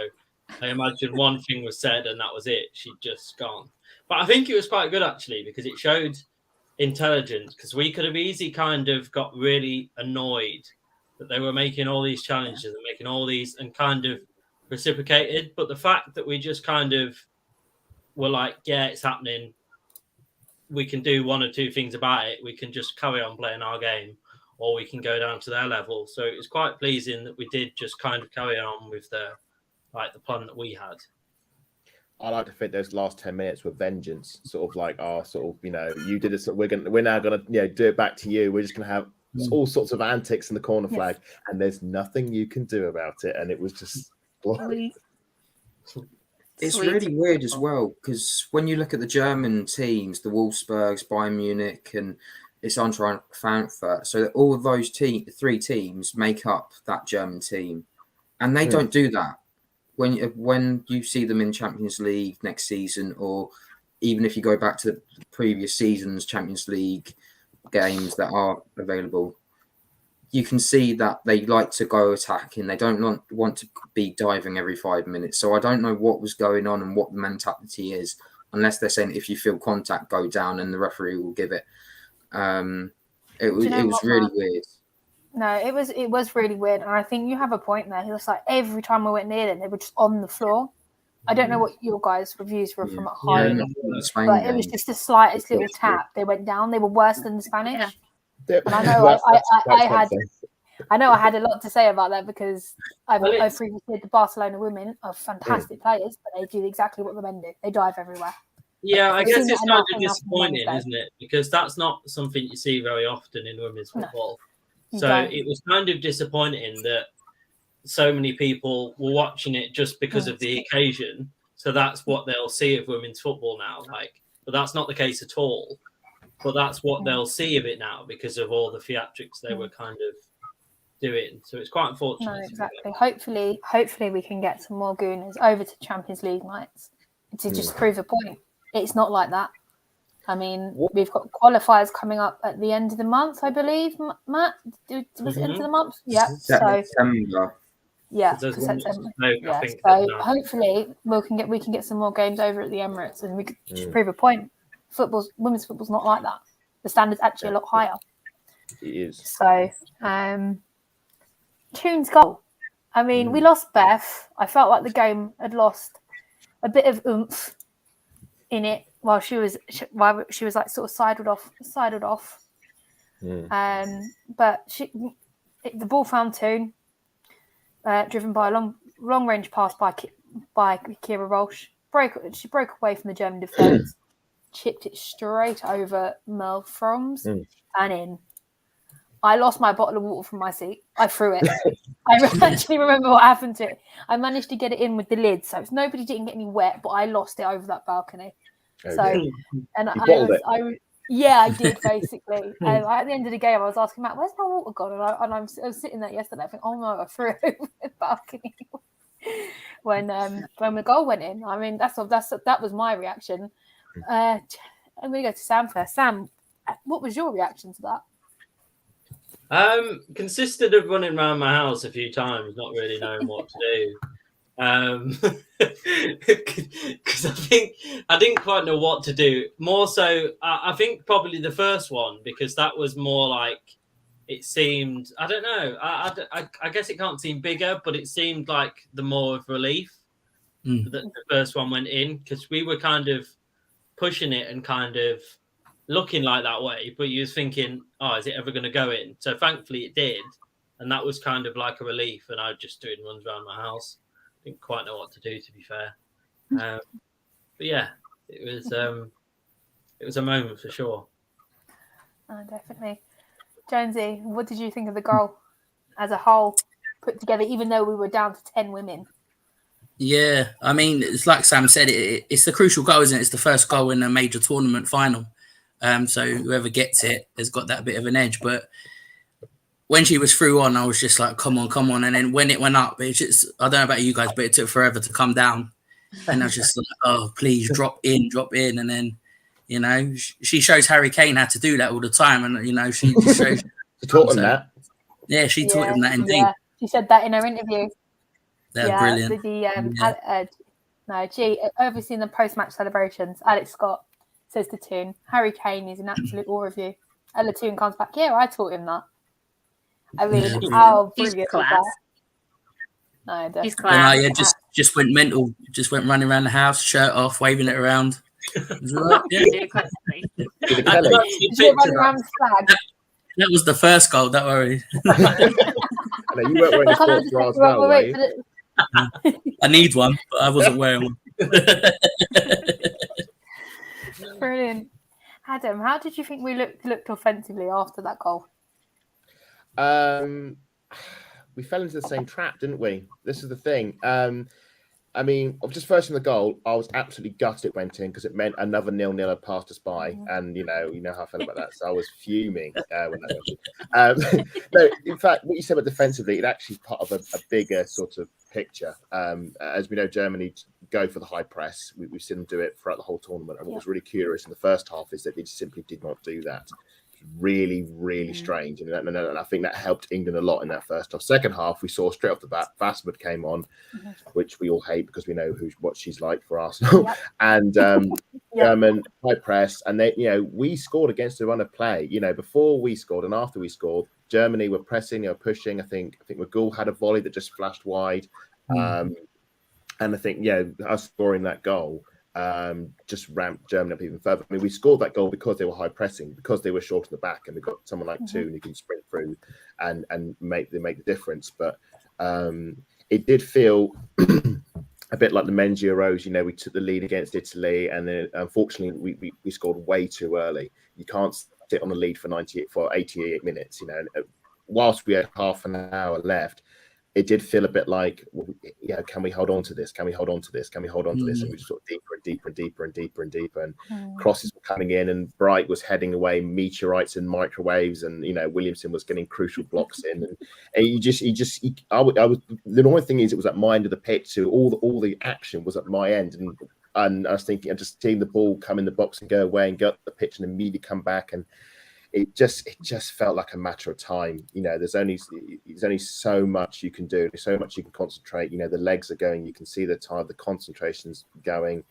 I imagine one thing was said and that was it. She'd just gone. But I think it was quite good, actually, because it showed intelligence, because we could have easily kind of got really annoyed that they were making all these challenges and making all these and kind of reciprocated. But the fact that we just kind of were like, yeah, it's happening, we can do one or two things about it. We can just carry on playing our game, or we can go down to their level. So it was quite pleasing that we did just kind of carry on with the plan that we had. I like to think those last 10 minutes were vengeance, sort of like you did this. We're now gonna do it back to you. We're just gonna have all sorts of antics in the corner flag, and there's nothing you can do about it. And it was just. It's really weird as well, because when you look at the German teams, the Wolfsburgs, Bayern Munich, and it's Eintracht Frankfurt, so all of those three teams make up that German team, and they don't do that. When you see them in Champions League next season, or even if you go back to the previous season's Champions League games that are available, you can see that they like to go attacking. They don't want to be diving every 5 minutes. So I don't know what was going on and what the mentality is, unless they're saying if you feel contact, go down and the referee will give it. It was really weird. No, it was really weird, and I think you have a point there. It was like every time we went near them, they were just on the floor. I don't know what your guys' reviews were from at home, but it was just the slightest little tap. They went down. They were worse than the Spanish. And I know I had a lot to say about that, because I've previously said the Barcelona women are fantastic players, but they do exactly what the men do. They dive everywhere. Yeah, I guess it's kind of disappointing, isn't it? Because that's not something you see very often in women's football. So it was kind of disappointing that so many people were watching it just because of the occasion. So that's what they'll see of women's football now. But that's not the case at all. But that's what they'll see of it now because of all the theatrics they were kind of doing. So it's quite unfortunate. No, exactly. Hopefully we can get some more Gooners over to Champions League nights to just prove a point. It's not like that. I mean, we've got qualifiers coming up at the end of the month, I believe. Matt, was it end of the month? Yeah. September. Yeah, September. So hopefully we can get some more games over at the Emirates, and we could just prove a point. Women's football's not like that. The standard's actually a lot higher. It is. So, Toon's goal. I mean, we lost Beth. I felt like the game had lost a bit of oomph in it while she was like sort of sidled off. But the ball found Toon, driven by a long range pass by Kira Rolsch. She broke away from the German defence. Chipped it straight over Mel Froms and in. I lost my bottle of water from my seat. I threw it. I actually remember what happened to it. I managed to get it in with the lid, so nobody didn't get any wet, but I lost it over that balcony. I did basically. And at the end of the game, I was asking Matt, "Where's my water gone?" And I was sitting there yesterday, I think, "Oh no, I threw it over the balcony." when the goal went in, I mean, that was my reaction. I'm going to go to Sam first. Sam, what was your reaction to that? Consisted of running around my house a few times, not really knowing what to do. Because I think I didn't quite know what to do. More so, I think probably the first one, because that was more like it seemed. I don't know. I guess it can't seem bigger, but it seemed like the more of relief that the first one went in, because we were kind of pushing it and kind of looking like that way, but you was thinking, oh, is it ever going to go in? So thankfully it did, and that was kind of like a relief. And I was just doing runs around my house. Didn't quite know what to do, to be fair. But yeah, it was a moment for sure. Oh, definitely. Jonesy, what did you think of the goal as a whole put together, even though we were down to 10 women? Yeah, I mean, it's like Sam said, it's the crucial goal, isn't it? It's the first goal in a major tournament final. So whoever gets it has got that bit of an edge. But when she was through on, I was just like, come on. And then when it went up, it just, I don't know about you guys, but it took forever to come down. And I was just like, oh, please drop in. And then, you know, she shows Harry Kane how to do that all the time. And, you know, she just shows. She taught him that. Yeah, she taught him that indeed. Yeah, she said that in her interview. They're brilliant. Obviously in the post-match celebrations, Alex Scott says to Toon, Harry Kane is an absolute awe of you. And the Toon comes back, yeah, I taught him that. I mean, how brilliant was that? No, definitely. He's class. Yeah, just went mental. Just went running around the house, shirt off, waving it around. That was the first goal. Don't worry. No, you weren't wearing a sports bra as well, were you? I need one, but I wasn't wearing one. Brilliant. Adam, how did you think we looked offensively after that goal? We fell into the same trap, didn't we? This is the thing. I mean, just first from the goal, I was absolutely gutted it went in because it meant another 0-0 had passed us by, and you know how I felt about that. So I was fuming when that went in. No, in fact, what you said about defensively, it actually is part of a bigger sort of picture. As we know, Germany go for the high press. We've seen them do it throughout the whole tournament. And what was really curious in the first half is that they just simply did not do that. Really strange, and I think that helped England a lot in that first half. Second half, we saw straight off the bat, Fastwood came on, which we all hate because we know what she's like for Arsenal, and German high press, and we scored against the run of play. Before we scored and after we scored, Germany were pressing, they were pushing. I think McGould had a volley that just flashed wide, and I think us scoring that goal just ramped Germany up even further. I mean, we scored that goal because they were high pressing, because they were short at the back, and we got someone like Toon who can sprint through and make the difference. But it did feel a bit like the men's Euros. We took the lead against Italy, and then unfortunately we scored way too early. You can't sit on the lead for 88 minutes. Whilst we had half an hour left, it did feel a bit like, can we hold on to this? Can we hold on to this? Can we hold on to this? And we just sort of deeper. And crosses were coming in, and Bright was heading away meteorites and microwaves, and Williamson was getting crucial blocks in. And I was the annoying thing is it was at my end of the pitch, so all the action was at my end, and I was thinking of just seeing the ball come in the box and go away and go up the pitch and immediately come back, and it just felt like a matter of time. There's only so much you can do, so much you can concentrate. The legs are going, you can see the time, the concentration's going,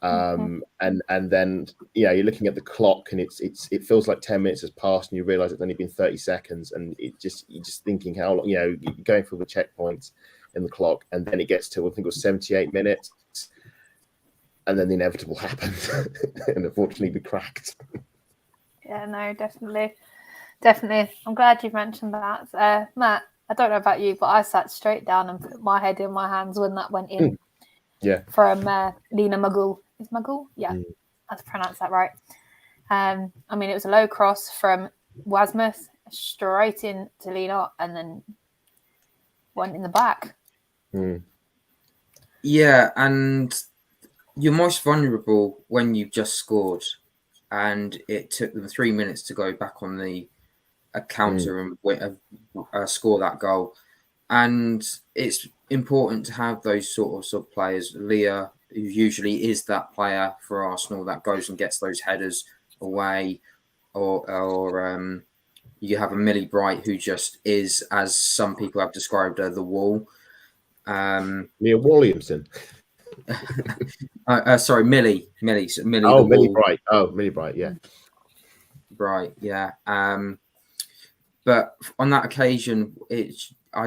and then you're looking at the clock, and it feels like 10 minutes has passed, and you realise it's only been 30 seconds, and you're just thinking how long. You're going through the checkpoints in the clock, and then it gets to, I think it was 78 minutes, and then the inevitable happened, and unfortunately we cracked. Yeah, no, definitely. I'm glad you've mentioned that. Matt, I don't know about you, but I sat straight down and put my head in my hands when that went in. Yeah. From Lena Magul. Is Magul? Yeah, I've pronounced that right. I mean, it was a low cross from Wasmuth straight into Lena and then went in the back. Yeah, and you're most vulnerable when you've just scored. And it took them 3 minutes to go back on the counter and score that goal. And it's important to have those sort of players. Leah, who usually is that player for Arsenal that goes and gets those headers away, or You have a Millie Bright who just is, as some people have described her, the wall. Leah Williamson. Sorry, Millie. Oh, the Millie wall. Bright. Oh, Millie Bright. Yeah. Right. Yeah. But on that occasion, I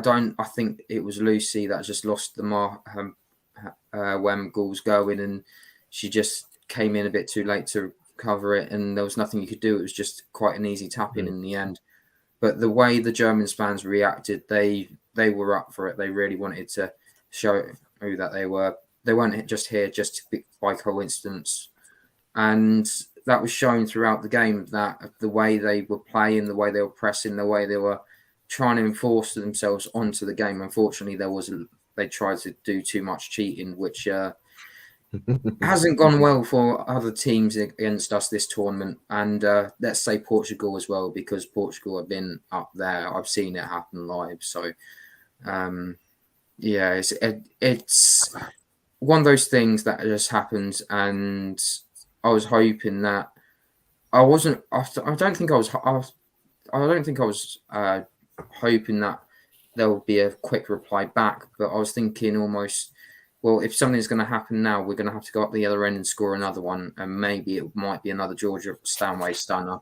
think it was Lucy that just lost the when Gall's going, and she just came in a bit too late to cover it, and there was nothing you could do. It was just quite an easy tap in the end. But the way the German fans reacted, they were up for it. They really wanted to show who that they were. They weren't just here just by coincidence, and that was shown throughout the game, that the way they were playing, the way they were pressing, the way they were trying to enforce themselves onto the game. Unfortunately, they tried to do too much cheating, which hasn't gone well for other teams against us this tournament. And let's say Portugal as well, because Portugal have been up there. I've seen it happen live. So, yeah, it's one of those things that just happens, and I was hoping that I wasn't. I don't think I was hoping that there would be a quick reply back. But I was thinking almost, well, if something's going to happen now, we're going to have to go up the other end and score another one, and maybe it might be another Georgia Stanway stunner.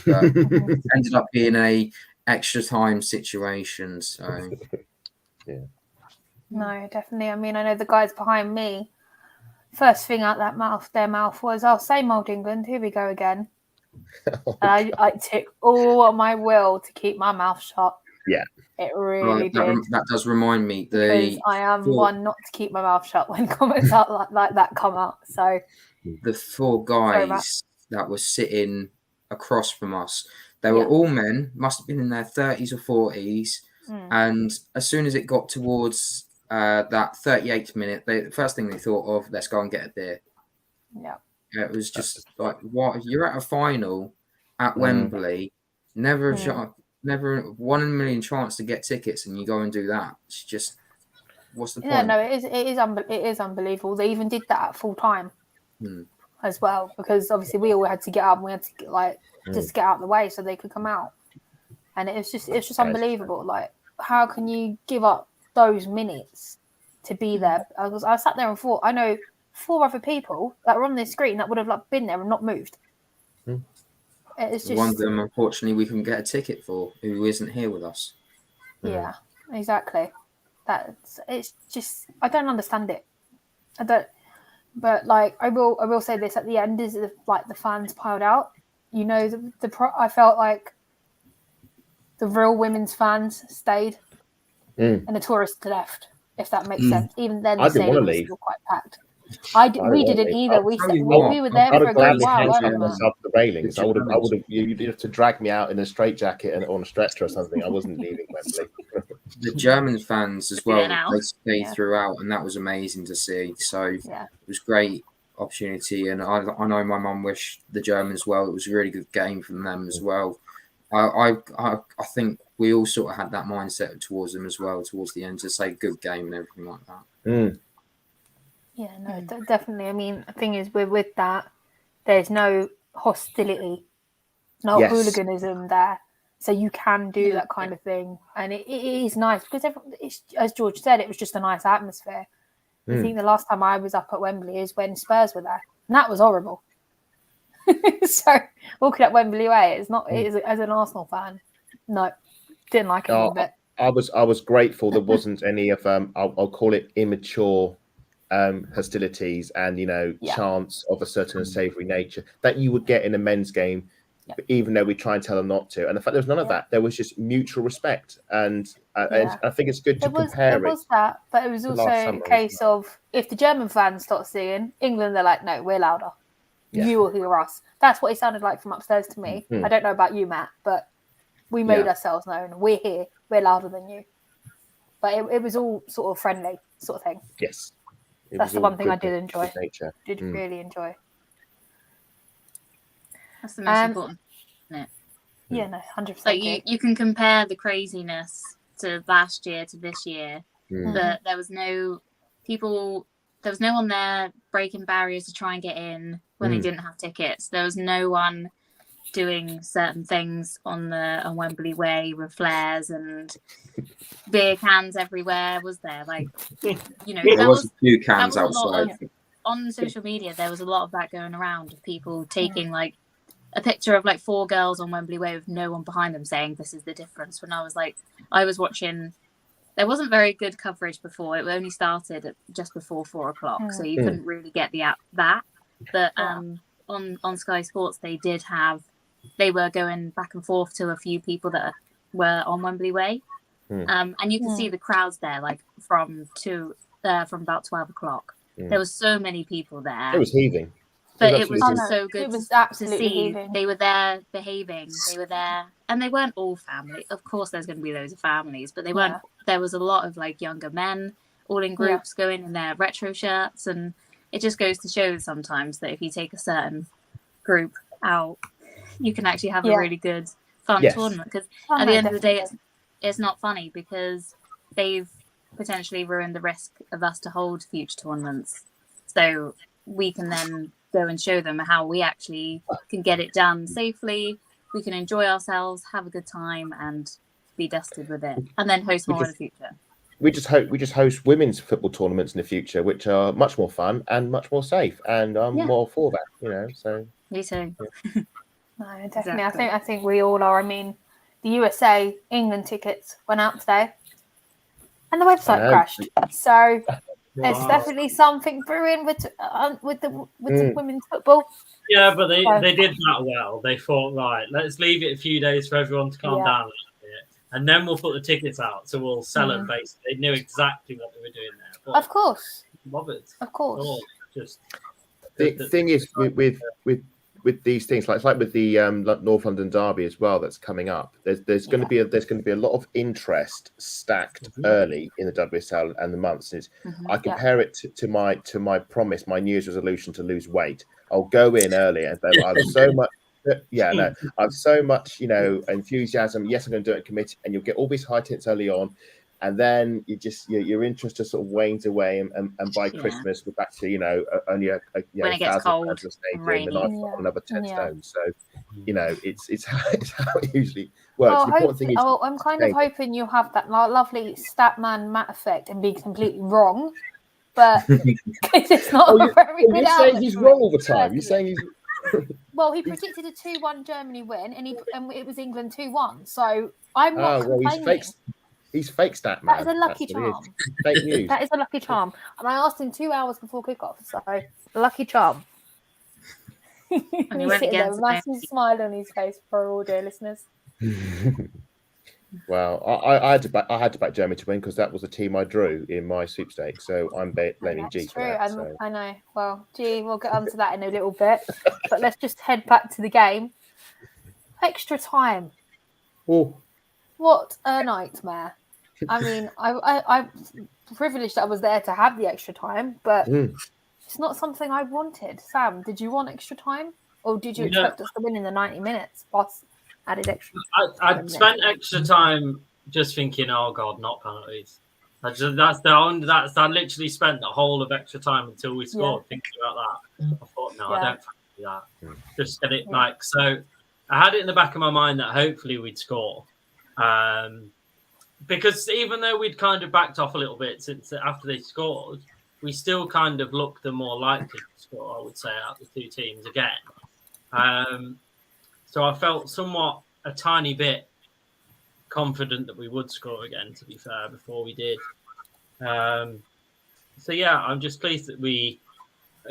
But ended up being a extra time situation. So, yeah. No, definitely. I mean, I know the guys behind me. First thing out their mouth was, "Oh, same old England. Here we go again." And I took all of my will to keep my mouth shut. Yeah, it really did. That does remind me. Because I am one not to keep my mouth shut when comments out like that come out. So the 4 guys that were sitting across from us, they were all men. Must have been in their 30s or 40s. And as soon as it got towards that 38th minute, the first thing they thought of, let's go and get a beer. Yeah. It was just like, what? You're at a final at Wembley, never 1 in a million chance to get tickets, and you go and do that. It's just, what's the point? Yeah, no, it is unbelievable. They even did that at full time as well, because obviously we all had to get up and we had to just get out of the way so they could come out. And it's just unbelievable. Like, how can you give up those minutes to be there? I sat there and thought, I know 4 other people that were on this screen that would have been there and not moved. It's just one of them, unfortunately, we couldn't get a ticket for, who isn't here with us. Yeah, exactly. It's just, I don't understand it. I don't. But I will say this at the end is the fans piled out. You know, I felt like the real women's fans stayed and the tourists left, if that makes sense. Even then, the stadium was still quite packed. We didn't either. We were there for a good while. Myself the railings. I would have. You'd have to drag me out in a straitjacket and on a stretcher or something. I wasn't leaving Wembley. The German fans as well, they stayed throughout, and that was amazing to see. So it was great opportunity, and I know my mum wished the Germans well. It was a really good game from them as well. I think we all sort of had that mindset towards them as well towards the end, to say good game and everything like that. Yeah, no, definitely. I mean, the thing is, with that, there's no hostility, no hooliganism there. So you can do that kind of thing. And it is nice because, as George said, it was just a nice atmosphere. I think the last time I was up at Wembley is when Spurs were there. And that was horrible. So walking up Wembley Way, as an Arsenal fan, no, didn't like it one bit. I was grateful there wasn't any of I'll call it immature hostilities and chants of a certain unsavory nature that you would get in a men's game, even though we try and tell them not to. And the fact there was none of that, there was just mutual respect, and I think it's good to compare it. There was that, but it was also a case of, if the German fans start singing, England, they're like, no, we're louder. You will hear us. That's what it sounded like from upstairs to me. I don't know about you, Matt, but we made ourselves known. We're here. We're louder than you. But it was all sort of friendly sort of thing. Yes. That's the one thing I did enjoy. Did really enjoy. That's the most important, isn't it? Yeah, no, 100%. Like you can compare the craziness to last year to this year, but there was no one there breaking barriers to try and get in when they didn't have tickets. There was no one doing certain things on Wembley Way with flares and beer cans everywhere. Was there There was a few cans that was a lot outside. on social media? There was a lot of that going around of people taking like a picture of like 4 girls on Wembley Way with no one behind them saying this is the difference. When I was watching, there wasn't very good coverage before. It only started at just before 4 o'clock, so you couldn't really get that. But on Sky Sports, they were going back and forth to a few people that were on Wembley Way, and you can see the crowds there, like from about 12 o'clock. There was so many people there. It was heaving. But it was just so good to see. Heaving. They were there behaving. They were there, and they weren't all family. Of course, there's going to be loads of families, but they weren't. There was a lot of like younger men, all in groups, going in their retro shirts, and it just goes to show sometimes that if you take a certain group out, you can actually have a really good, fun tournament. Because at the end of the day, it's not funny because they've potentially ruined the risk of us to hold future tournaments. So we can then go and show them how we actually can get it done safely. We can enjoy ourselves, have a good time, and be dusted with it, and then host more in the future. We just host women's football tournaments in the future, which are much more fun and much more safe, and I'm more for that. So me too. Yeah. No, definitely. Exactly. I think we all are. I mean, the USA England tickets went out today, and the website crashed. So. There's definitely something brewing with the women's football. Yeah, but they did that well. They thought, right, let's leave it a few days for everyone to calm down a little bit, and then we'll put the tickets out. So we'll sell them. Basically, they knew exactly what they were doing there. But of course, of course. Just the thing is with these things, like with the North London Derby as well, that's coming up. There's going to be a lot of interest stacked early in the WSL and the months. I compare it to my promise, my New Year's resolution to lose weight. I'll go in early and say, I have so much. I have so much, enthusiasm. Yes, I'm going to do it in committee, and you'll get all these high tints early on. And then your interest just sort of wanes away, and by Christmas we're back to only a when it gets cold, stadium, and I've got another 10 stones. So it's how it usually works. The important thing is, I'm kind of hoping you have that lovely Statman Matt effect and be completely wrong, but it's not a very good. You're saying he's wrong all the time. You're saying he's. Well, he predicted a 2-1 Germany win, and it was England 2-1. So I'm not complaining. He's fake stat man. That is a lucky charm. Fake news. That is a lucky charm. And I asked him 2 hours before kickoff, so lucky charm. And he's sitting there with a massive smile on his face for our audio listeners. Well, I had to back Germany to win because that was the team I drew in my sweepstakes. So I'm blaming G for that. So. I know. Well, G, we'll get onto that in a little bit. But let's just head back to the game. Extra time. Oh. What a nightmare. I mean, I'm privileged that I was there to have the extra time, but it's not something I wanted. Sam, did you want extra time? Or did you expect us to win in the 90 minutes? Plus added extra. I spent extra time just thinking, oh God, not penalties. I literally spent the whole of extra time until we scored thinking about that. I thought, no, I don't fancy that. Just get it so I had it in the back of my mind that hopefully we'd score. Because even though we'd kind of backed off a little bit since after they scored, we still kind of looked the more likely to score, I would say, out of the two teams again. So I felt somewhat a tiny bit confident that we would score again, to be fair, before we did. So yeah, I'm just pleased that we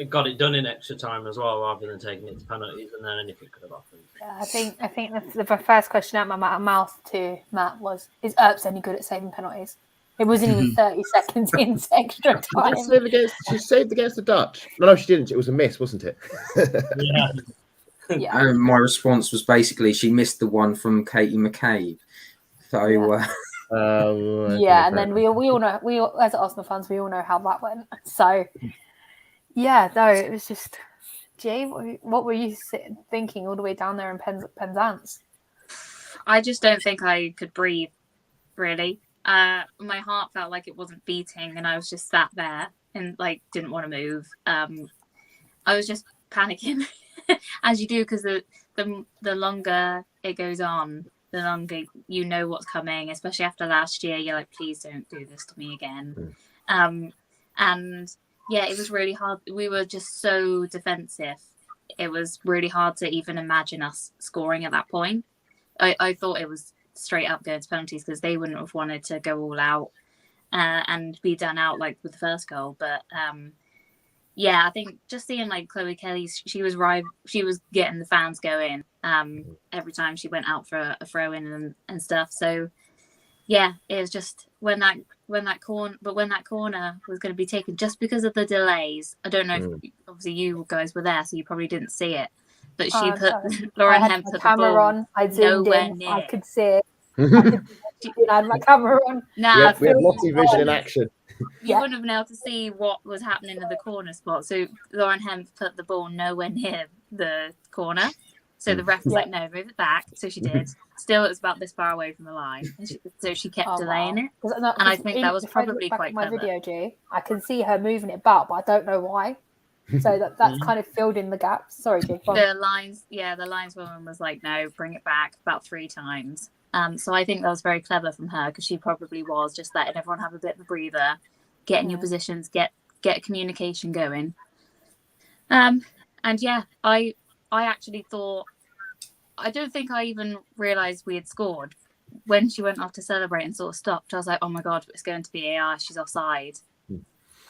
got it done in extra time as well, rather than taking it to penalties and then anything could have happened. Yeah, I think the first question out my mouth to Matt was, is Earps any good at saving penalties? It wasn't even 30 seconds into extra time. She saved against the Dutch. No, she didn't. It was a miss, wasn't it? Yeah. And my response was basically she missed the one from Katie McCabe. So and then we all know, as Arsenal fans, we all know how that went. So yeah, no, it was just, Jay, what were you thinking all the way down there in Penzance? I just don't think I could breathe, really. My heart felt like it wasn't beating, and I was just sat there and didn't want to move. I was just panicking. as you do, because the longer it goes on, the longer you know what's coming. Especially after last year, you're like, please don't do this to me again. And yeah, it was really hard. We were just so defensive. It was really hard to even imagine us scoring at that point. I thought it was straight up going to penalties because they wouldn't have wanted to go all out and be done out like with the first goal. But yeah, I think just seeing like Chloe Kelly, she was getting the fans going every time she went out for a throw in and stuff. So yeah, it was just when that corner was going to be taken just because of the delays. I don't know if obviously you guys were there, so you probably didn't see it. But she put Lauren Hemp put the camera on. I zoomed in. I could see it. I had my camera on. Nah, we had Lottie vision in action. You wouldn't have been able to see what was happening in the corner spot. So Lauren Hemp put the ball nowhere near the corner. So the ref was like, no, move it back. So she did. Still, it was about this far away from the line. So she kept delaying it. And I think that was probably quite my clever. Video, G, I can see her moving it back, but I don't know why. So that's kind of filled in the gaps. Sorry, G. The lineswoman was like, no, bring it back about 3 times. So I think that was very clever from her because she probably was just letting everyone have a bit of a breather, get in your positions, get communication going. And yeah, I actually thought, I don't think I even realised we had scored when she went off to celebrate and sort of stopped. I was like, oh my God, it's going to be AR, she's offside.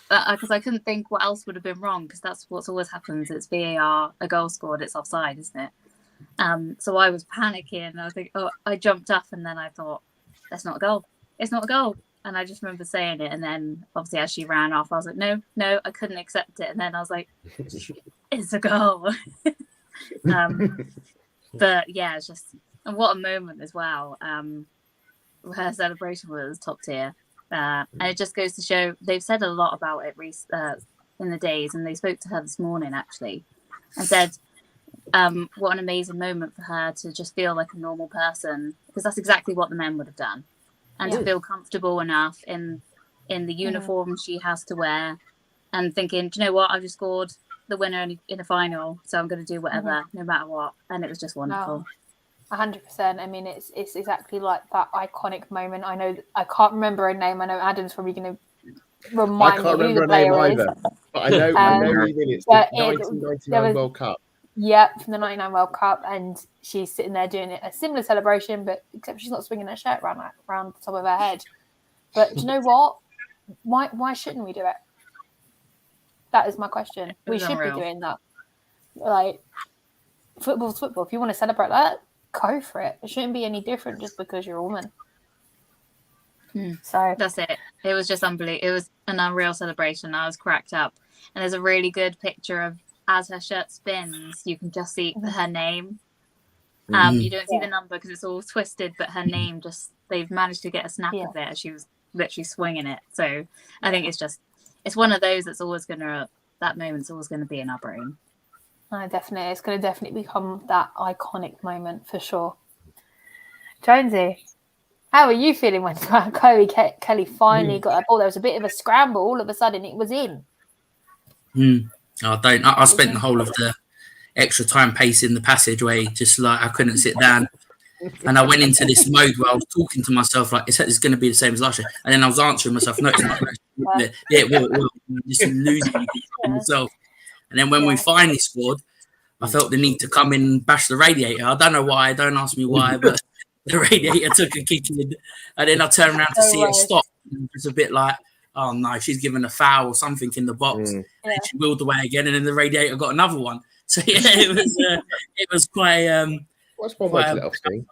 Because I couldn't think what else would have been wrong, because that's what's always happens. It's VAR, a goal scored, it's offside, isn't it? So I was panicking. I was like, I jumped up and then I thought, that's not a goal. It's not a goal. And I just remember saying it. And then obviously as she ran off, I was like, no, I couldn't accept it. And then I was like, it's a goal. But yeah, it's just, and what a moment as well. Her celebration was top tier. And it just goes to show, they've said a lot about it in the days, and they spoke to her this morning actually and said, what an amazing moment for her to just feel like a normal person, because that's exactly what the men would have done, and to feel comfortable enough in the uniform she has to wear, and thinking, do you know what, I've just scored the winner in a final, so I'm going to do whatever, no matter what. And it was just wonderful. 100%. I mean, it's exactly like that iconic moment. I know I can't remember her name. I know Adam's probably going to remind me who the player is. But I know you mean it's the 1999 World Cup. Yep, from the 99 World Cup, and she's sitting there doing a similar celebration, but except she's not swinging her shirt around the top of her head. But do you know what? Why shouldn't we do it? That is my question. We should be doing that. Like, football's football. If you want to celebrate that, go for it. It shouldn't be any different just because you're a woman. So that's it. It was just unbelievable. It was an unreal celebration. I was cracked up. And there's a really good picture of, as her shirt spins, you can just see her name. You don't see the number because it's all twisted, but her name they've managed to get a snap of it as she was literally swinging it. So I think it's one of those that's always that moment's always going to be in our brain. Definitely. It's going to definitely become that iconic moment for sure. Jonesy, how are you feeling when Chloe Kelly finally got that ball? There was a bit of a scramble. All of a sudden, it was in. I spent the whole of the extra time pacing the passageway, just like I couldn't sit down. And I went into this mode where I was talking to myself like, it's going to be the same as last year. And then I was answering myself, no, it's not. It will. Just losing myself. And then when we finally scored, I felt the need to come in and bash the radiator. I don't know why. Don't ask me why, but the radiator took a kick in. And then I turned around to see it stop. It's a bit like, oh no, she's given a foul or something in the box. And then she wheeled away again, and then the radiator got another one. So yeah, it was quite. What's one way to let off steam?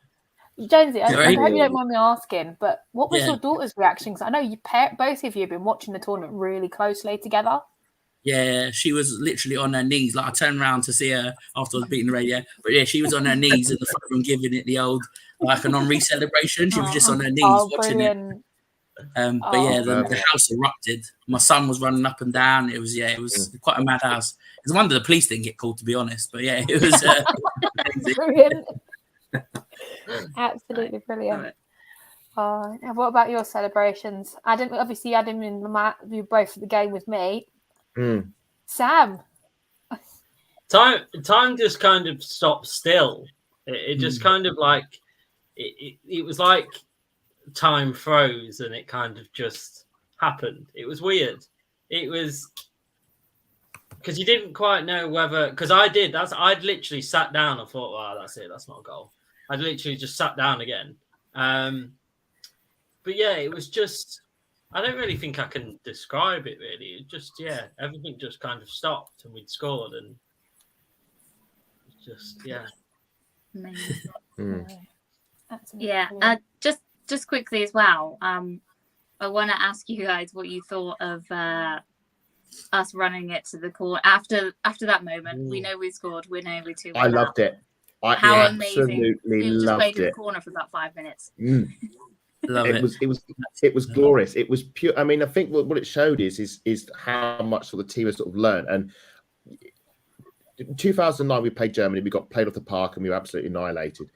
Jonesy, I hope you don't mind me asking, but what was your daughter's reaction? Because I know both of you have been watching the tournament really closely together. Yeah, she was literally on her knees. Like I turned around to see her after I was beating the radio, but yeah, she was on her knees in the front room giving it the old like an on-re celebration. She was just on her knees watching it. But yeah, the house erupted. My son was running up and down. It was quite a mad house. It's a wonder the police didn't get called, to be honest. But yeah, it was brilliant. Absolutely brilliant. And what about your celebrations? Adam and Matt, you both at the game with me. Sam, time just kind of stopped still. It just kind of like it was like time froze and it kind of just happened. It was weird. It was because you didn't quite know whether, because I'd literally sat down and thought, wow, that's it, that's not a goal. I'd literally just sat down again. But yeah, it was just, I don't really think I can describe it really. It just, yeah, everything just kind of stopped and we'd scored and just, yeah. Yeah, just quickly as well, I want to ask you guys what you thought of us running it to the corner after that moment. We know we scored. We know we 2-1. I loved it. How amazing! Absolutely We just loved played in the it. corner for about 5 minutes. It was glorious. It was pure. I mean, I think what it showed is how much the team has sort of learned. And in 2009, we played Germany. We got played off the park and we were absolutely annihilated.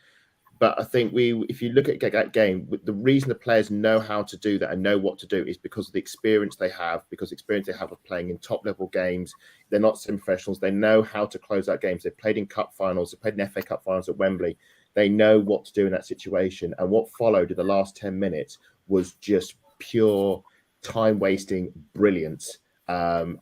But I think if you look at that game, the reason the players know how to do that and know what to do is because of the experience they have, because the experience they have of playing in top-level games. They're not semi-professionals. They know how to close out games. They've played in cup finals. They've played in FA Cup finals at Wembley. They know what to do in that situation. And what followed in the last 10 minutes was just pure time-wasting brilliance. And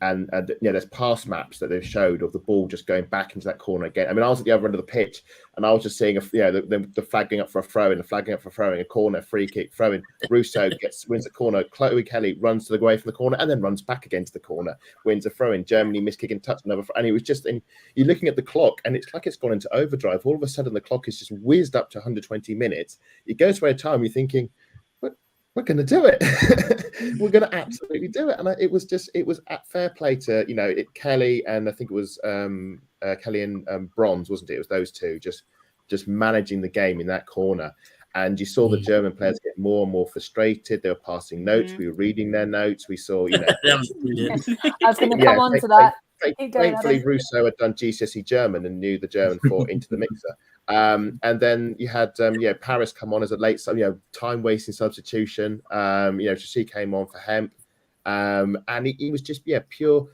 there's pass maps that they've showed of the ball just going back into that corner again. I mean, I was at the other end of the pitch and I was just seeing the flagging up for a throw in, the flagging up for throwing, a corner, free kick, throwing. Russo wins the corner. Chloe Kelly runs to the away from the corner and then runs back again to the corner, wins a throw in. Germany missed kick and touch another. And it was just, and you're looking at the clock and it's like it's gone into overdrive. All of a sudden the clock is just whizzed up to 120 minutes. It goes by a time you're thinking, we're going to do it. We're going to absolutely do it. And it was at fair play to, Kelly and I think it was Kelly and Bronze, wasn't it? It was those two just managing the game in that corner. And you saw the German players get more and more frustrated. They were passing notes. We were reading their notes. We saw, I was going to come on to that. Thankfully, Russo had done GCSE German and knew the German fought into the mixer. And then you had Paris come on as a late, time wasting substitution. She came on for Hemp, and he was just pure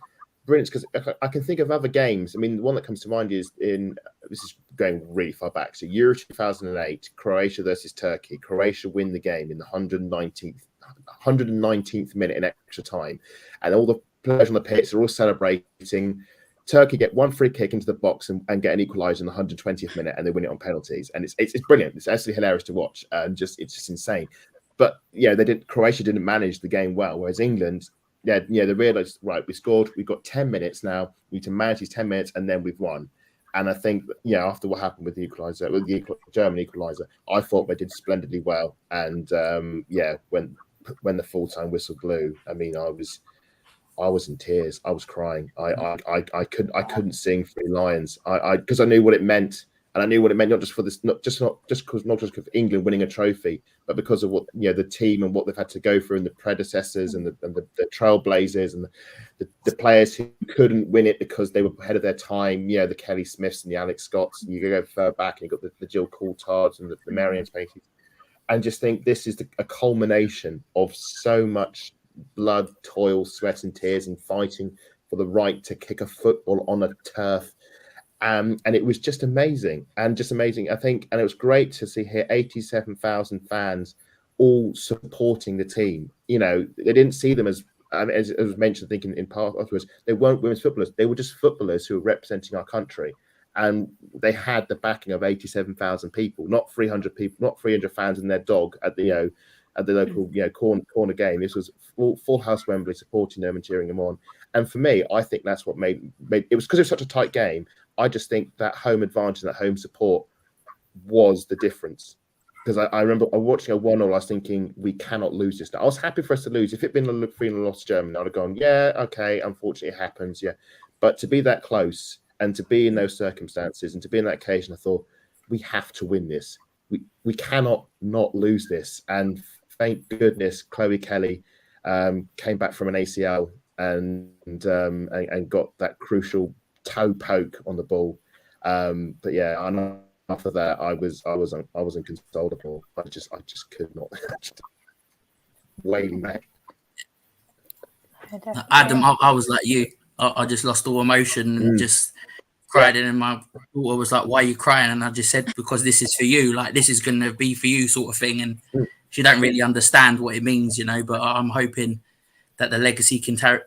brilliance. Because I can think of other games. I mean, the one that comes to mind is this is going really far back. So Euro 2008, Croatia versus Turkey. Croatia win the game in the 119th minute in extra time, and all the players on the pitch are all celebrating. Turkey get one free kick into the box and get an equaliser in the 120th minute, and they win it on penalties. And it's brilliant. It's absolutely hilarious to watch, and it's just insane. But Croatia didn't manage the game well, whereas England, they realised, right, we scored. We've got 10 minutes now. We need to manage these 10 minutes, and then we've won. And I think, after what happened with the equaliser, with the German equaliser, I thought they did splendidly well. And when the full-time whistle blew, I mean, I was in tears. I was crying. I couldn't sing Three Lions. Because I knew what it meant, and I knew what it meant not just because England winning a trophy, but because of what the team and what they've had to go through, and the predecessors and the trailblazers and the players who couldn't win it because they were ahead of their time. The Kelly Smiths and the Alex Scotts. And you go further back, and you've got the Jill Coulthards and the Marianne Spacey, and just think this is a culmination of so much blood, toil, sweat and tears, and fighting for the right to kick a football on a turf. And it was just amazing. I think, and it was great to see here 87,000 fans all supporting the team. They didn't see them as was mentioned, thinking in part afterwards, they weren't women's footballers. They were just footballers who were representing our country. And they had the backing of 87,000 people, not 300 people, not 300 fans and their dog at the local corner game. This was full house Wembley supporting them and cheering them on. And for me, I think that's what made it was because it was such a tight game. I just think that home advantage and that home support was the difference. Because I remember watching a 1-0, I was thinking, we cannot lose this now. I was happy for us to lose. If it'd been a 3-0 loss to Germany, I'd have gone, yeah, okay, unfortunately it happens, yeah. But to be that close and to be in those circumstances and to be in that occasion, I thought, we have to win this. We cannot not lose this. And thank goodness Chloe Kelly came back from an ACL and got that crucial toe poke on the ball. But yeah, and after that, I was inconsolable. I just could not. Wailing back. Adam, I was like you. I just lost all emotion and just cried, and then my daughter was like, "Why are you crying?" And I just said, "Because this is for you. Like, this is going to be for you," sort of thing. And she don't really understand what it means, but I'm hoping that the legacy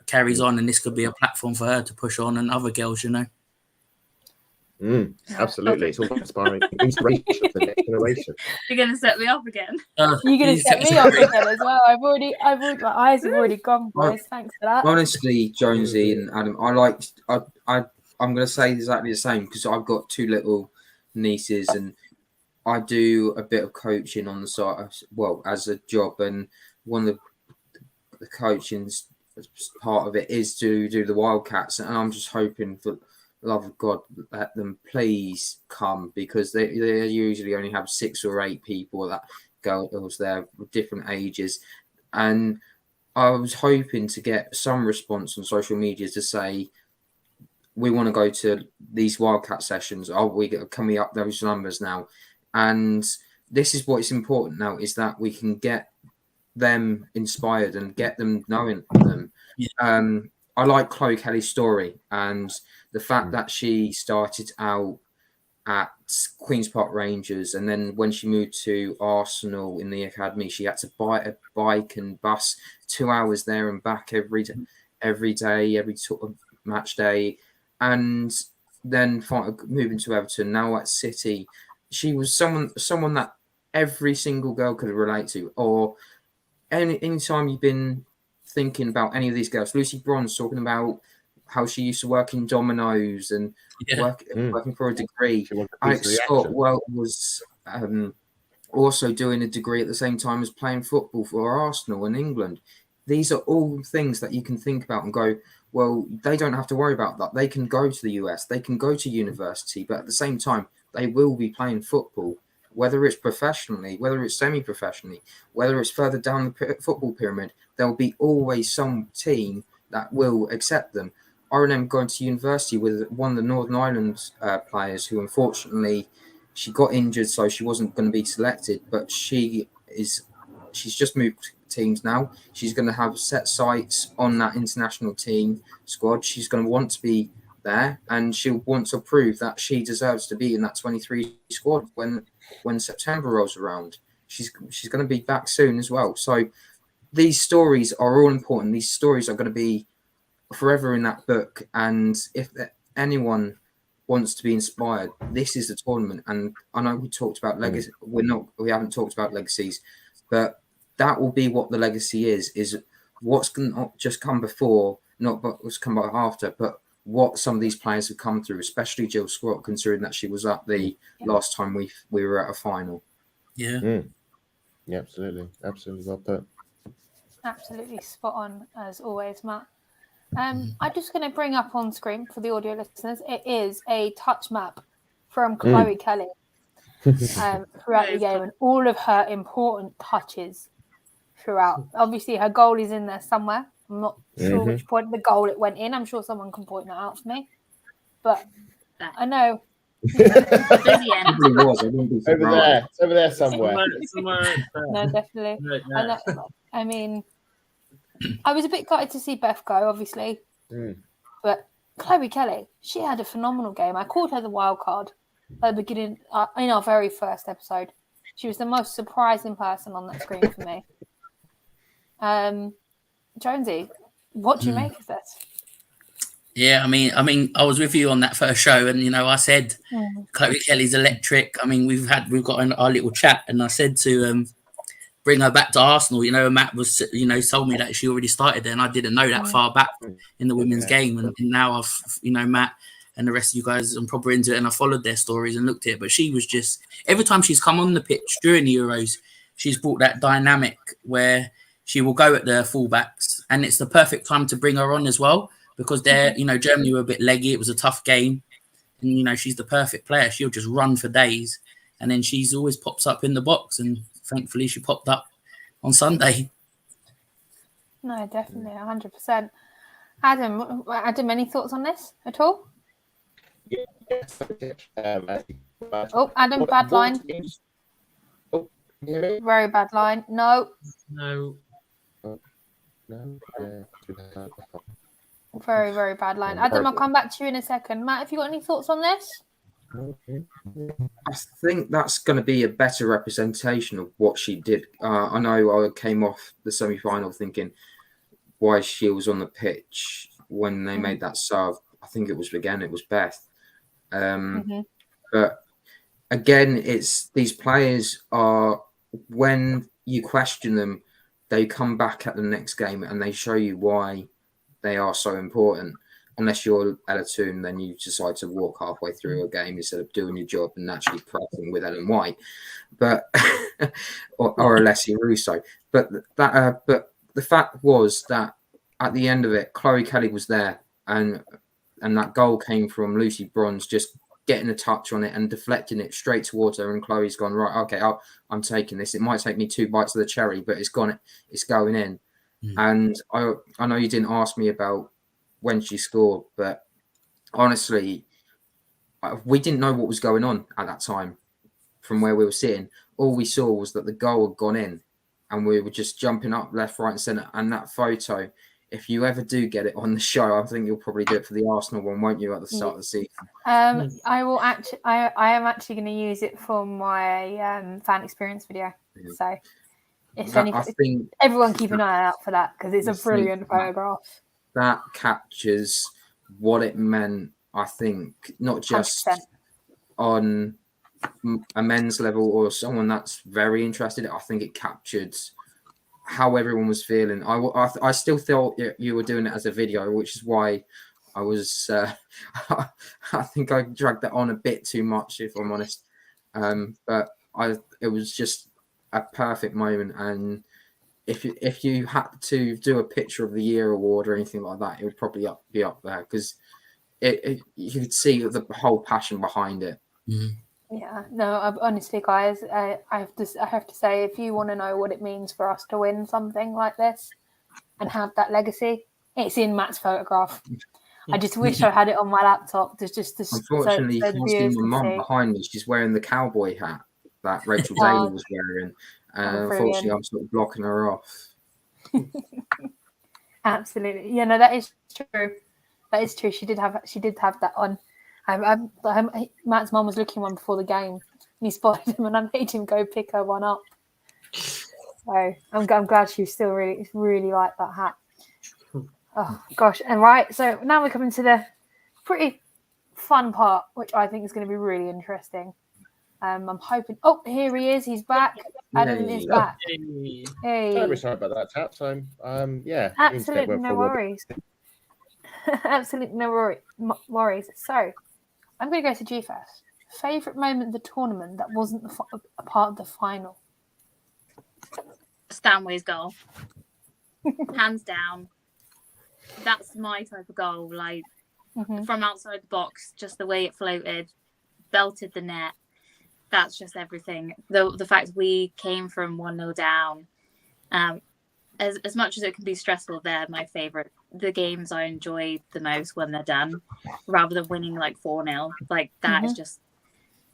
carries on, and this could be a platform for her to push on and other girls, Absolutely, it's all inspiring inspiration for the next generation. You're going to set me up again. You're going to set me up again as well. I've already, my eyes have already gone, boys. Thanks for that. Honestly, Jonesy and Adam, I'm going to say exactly the same because I've got 2 little nieces and I do a bit of coaching on the side, well, as a job, and one of the coaching part of it is to do the Wildcats, and I'm just hoping for the love of God let them please come, because they usually only have 6 or 8 people that girls there with different ages, and I was hoping to get some response on social media to say we want to go to these Wildcat sessions. Can we up those numbers now? And this is what is important now, is that we can get them inspired and get them knowing them. I like Chloe Kelly's story, and the fact that she started out at Queen's Park Rangers, and then when she moved to Arsenal in the academy, she had to buy a bike and bus 2 hours there and back every day, every sort of match day, and then moving to Everton, now at City. She was someone that every single girl could relate to. Or any time you've been thinking about any of these girls, Lucy Bronze talking about how she used to work in Domino's and working for a degree. Alex Scott was also doing a degree at the same time as playing football for Arsenal in England. These are all things that you can think about and go, well, they don't have to worry about that. They can go to the US, they can go to university, but at the same time, they will be playing football, whether it's professionally, whether it's semi-professionally, whether it's further down the football pyramid. There will be always some team that will accept them. I remember going to university with one of the Northern Ireland players who, unfortunately, she got injured, so she wasn't going to be selected. But she's just moved teams now. She's going to have set sights on that international team squad. She's going to want to be there, and she'll want to prove that she deserves to be in that 23 squad when September rolls around. She's going to be back soon as well. So these stories are all important. These stories are going to be forever in that book, and if anyone wants to be inspired, this is the tournament. And I know we talked about legacy. We haven't talked about legacies, but that will be what the legacy is what's going to not just come before, not what's come by after, but what some of these players have come through, especially Jill Scott, considering that she was at the last time we were at a final. Yeah, absolutely well put. Absolutely spot on as always, Matt. I'm just going to bring up on screen for the audio listeners. It is a touch map from Chloe Kelly throughout the game, and all of her important touches throughout. Obviously, her goal is in there somewhere. I'm not sure which point the goal it went in. I'm sure someone can point that out for me. But I know. Over there somewhere. No, definitely. I mean, I was a bit gutted to see Beth go, obviously. But Chloe Kelly, she had a phenomenal game. I called her the wild card at the beginning, in our very first episode. She was the most surprising person on that screen for me. Jonesy, what do you make of this? Yeah, I mean, I was with you on that first show, and I said Chloe Kelly's electric. I mean, we've got our little chat, and I said to bring her back to Arsenal. Matt was told me that she already started there, and I didn't know that far back in the women's game, and now I've Matt and the rest of you guys, I'm proper into it, and I followed their stories and looked at it. But she was just, every time she's come on the pitch during the Euros, she's brought that dynamic where she will go at the fullbacks, and it's the perfect time to bring her on as well, because they're, Germany were a bit leggy. It was a tough game, and she's the perfect player. She'll just run for days, and then she's always pops up in the box, and thankfully she popped up on Sunday. No, definitely, 100%. Adam, any thoughts on this at all? Adam, bad line. Very bad line. No. Very, very bad line. Adam, I'll come back to you in a second. Matt, have you got any thoughts on this? I think that's going to be a better representation of what she did. I know I came off the semi-final thinking why she was on the pitch when they made that serve. I think it was Beth. But again, it's these players are, when you question them, they come back at the next game and they show you why they are so important. Unless you're Ella Toon, then you decide to walk halfway through a game instead of doing your job and actually pressing with Ellen White, but or Alessia Russo. But the fact was that at the end of it, Chloe Kelly was there, and that goal came from Lucy Bronze just getting a touch on it and deflecting it straight towards her. And Chloe's gone, right, okay, I'm taking this. It might take me 2 bites of the cherry, but it's going in. And I know you didn't ask me about when she scored, but honestly, we didn't know what was going on at that time from where we were sitting. All we saw was that the goal had gone in, and we were just jumping up left, right, and centre. And that photo, if you ever do get it on the show, I think you'll probably do it for the Arsenal one, won't you, at the start of the season? I will actually. I am actually going to use it for my fan experience video. Yeah. So, everyone keep an eye out for that, because it's a brilliant photograph. That captures what it meant, I think, not just 100%. On a men's level or someone that's very interested. I think it captured how everyone was feeling. I still thought you were doing it as a video, which is why I was. I think I dragged that on a bit too much, if I'm honest. But it was just a perfect moment, and if you had to do a picture of the year award or anything like that, it would probably be up there, because you could see the whole passion behind it. Yeah, no, honestly, guys, I have to say, if you want to know what it means for us to win something like this and have that legacy, it's in Matt's photograph. I just wish I had it on my laptop. There's just unfortunately, you can't see my mum behind me. She's wearing the cowboy hat that Rachel Daly was wearing. Unfortunately, I'm sort of blocking her off. Absolutely, yeah, no, that is true. That is true. She did have that on. Matt's mum was looking one before the game, and he spotted him, and I made him go pick her one up. So I'm glad she still really liked that hat. Oh gosh! And right, so now we're coming to the pretty fun part, which I think is going to be really interesting. I'm hoping. Oh, here he is. He's back. Adam is back. Hey. Sorry about that, Tap. So, yeah. Absolutely no worries. Absolutely no worries. So, I'm going to go to G first. Favorite moment of the tournament that wasn't a part of the final? Stanway's goal. Hands down. That's my type of goal. Like, from outside the box, just the way it floated, belted the net. That's just everything. The fact we came from 1-0 down, as much as it can be stressful, they're my favourite. The games I enjoy the most when they're done, rather than winning like 4-0. Like that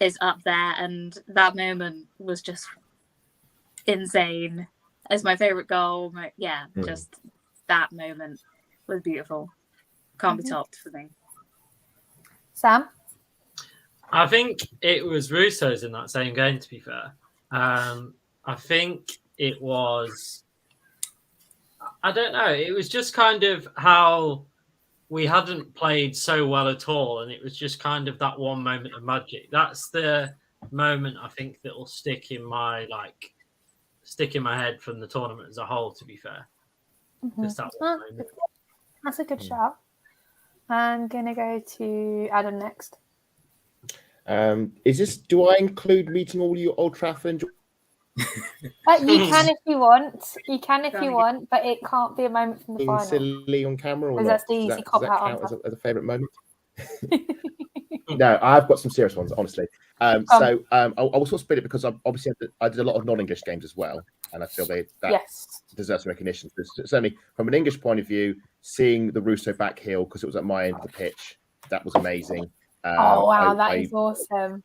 is up there, and that moment was just insane. As my favourite goal, just that moment was beautiful. Can't be topped for me. Sam? I think it was Russo's in that same game, to be fair. I think it was... I don't know. It was just kind of how we hadn't played so well at all, and it was just kind of that one moment of magic. That's the moment I think that will stick in my head from the tournament as a whole, to be fair. Just that one moment. That's a good shout. I'm going to go to Adam next. Do I include meeting all you Old Trafford? You can if you want. But it can't be a moment from the final. Silly on camera, or not? That's the easy cop out as a favourite moment. No, I've got some serious ones, honestly. I will sort of split it, because obviously I did a lot of non-English games as well, and I feel that deserves some recognition. Certainly, from an English point of view, seeing the Russo back heel, because it was at my end of the pitch, that was amazing. That is awesome.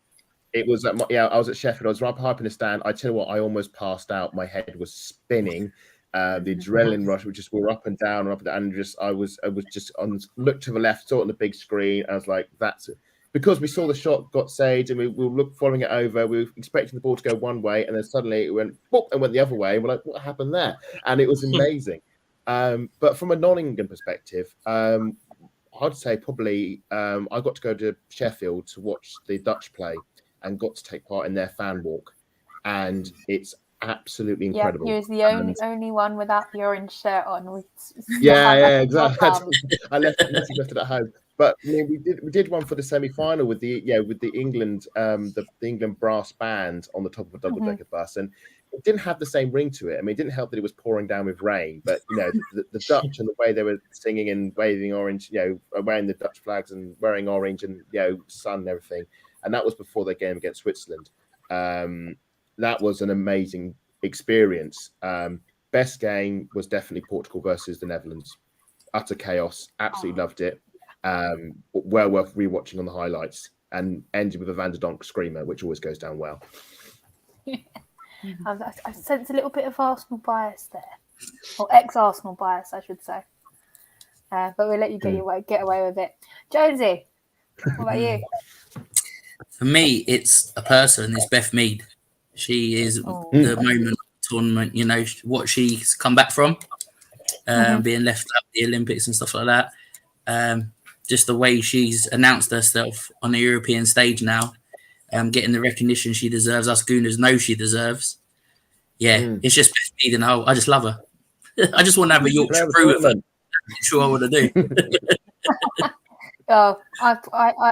It was I was at Sheffield. I was right up in the stand. I tell you what, I almost passed out. My head was spinning The adrenaline rush, we were up and down and up and down, and I was just looked to the left, saw it on the big screen. I was like, that's it. Because we saw the shot got saved, and we were following it over. We were expecting the ball to go one way, and then suddenly it went boop, and went the other way. And we're like, what happened there? And it was amazing. But from a non-England perspective, I'd say probably I got to go to Sheffield to watch the Dutch play and got to take part in their fan walk, and it's absolutely incredible. Yeah, he was the only one without the orange shirt on. Yeah, exactly. I left it at home. But I mean, we did one for the semi-final with the England the England brass band on the top of a double-decker bus, and it didn't have the same ring to it. I mean, it didn't help that it was pouring down with rain, but the Dutch and the way they were singing and waving orange, wearing the Dutch flags and wearing orange and sun and everything, and that was before their game against Switzerland. That was an amazing experience. Best game was definitely Portugal versus the Netherlands. Utter chaos. Absolutely loved it. Well worth rewatching on the highlights, and ended with a Van der Donk screamer, which always goes down well. I sense a little bit of Arsenal bias there, or ex-Arsenal bias, I should say. But we'll let you get away with it. Jonesy, what about you? For me, it's a person. It's Beth Mead. She is the moment of the tournament. What she's come back from, being left out of the Olympics and stuff like that. Just the way she's announced herself on the European stage now, getting the recognition she deserves. Us Gooners know she deserves. Yeah, it's just Beth Mead and I just love her. I just want to have a Yorkshire brew with her. That's sure I want to do. I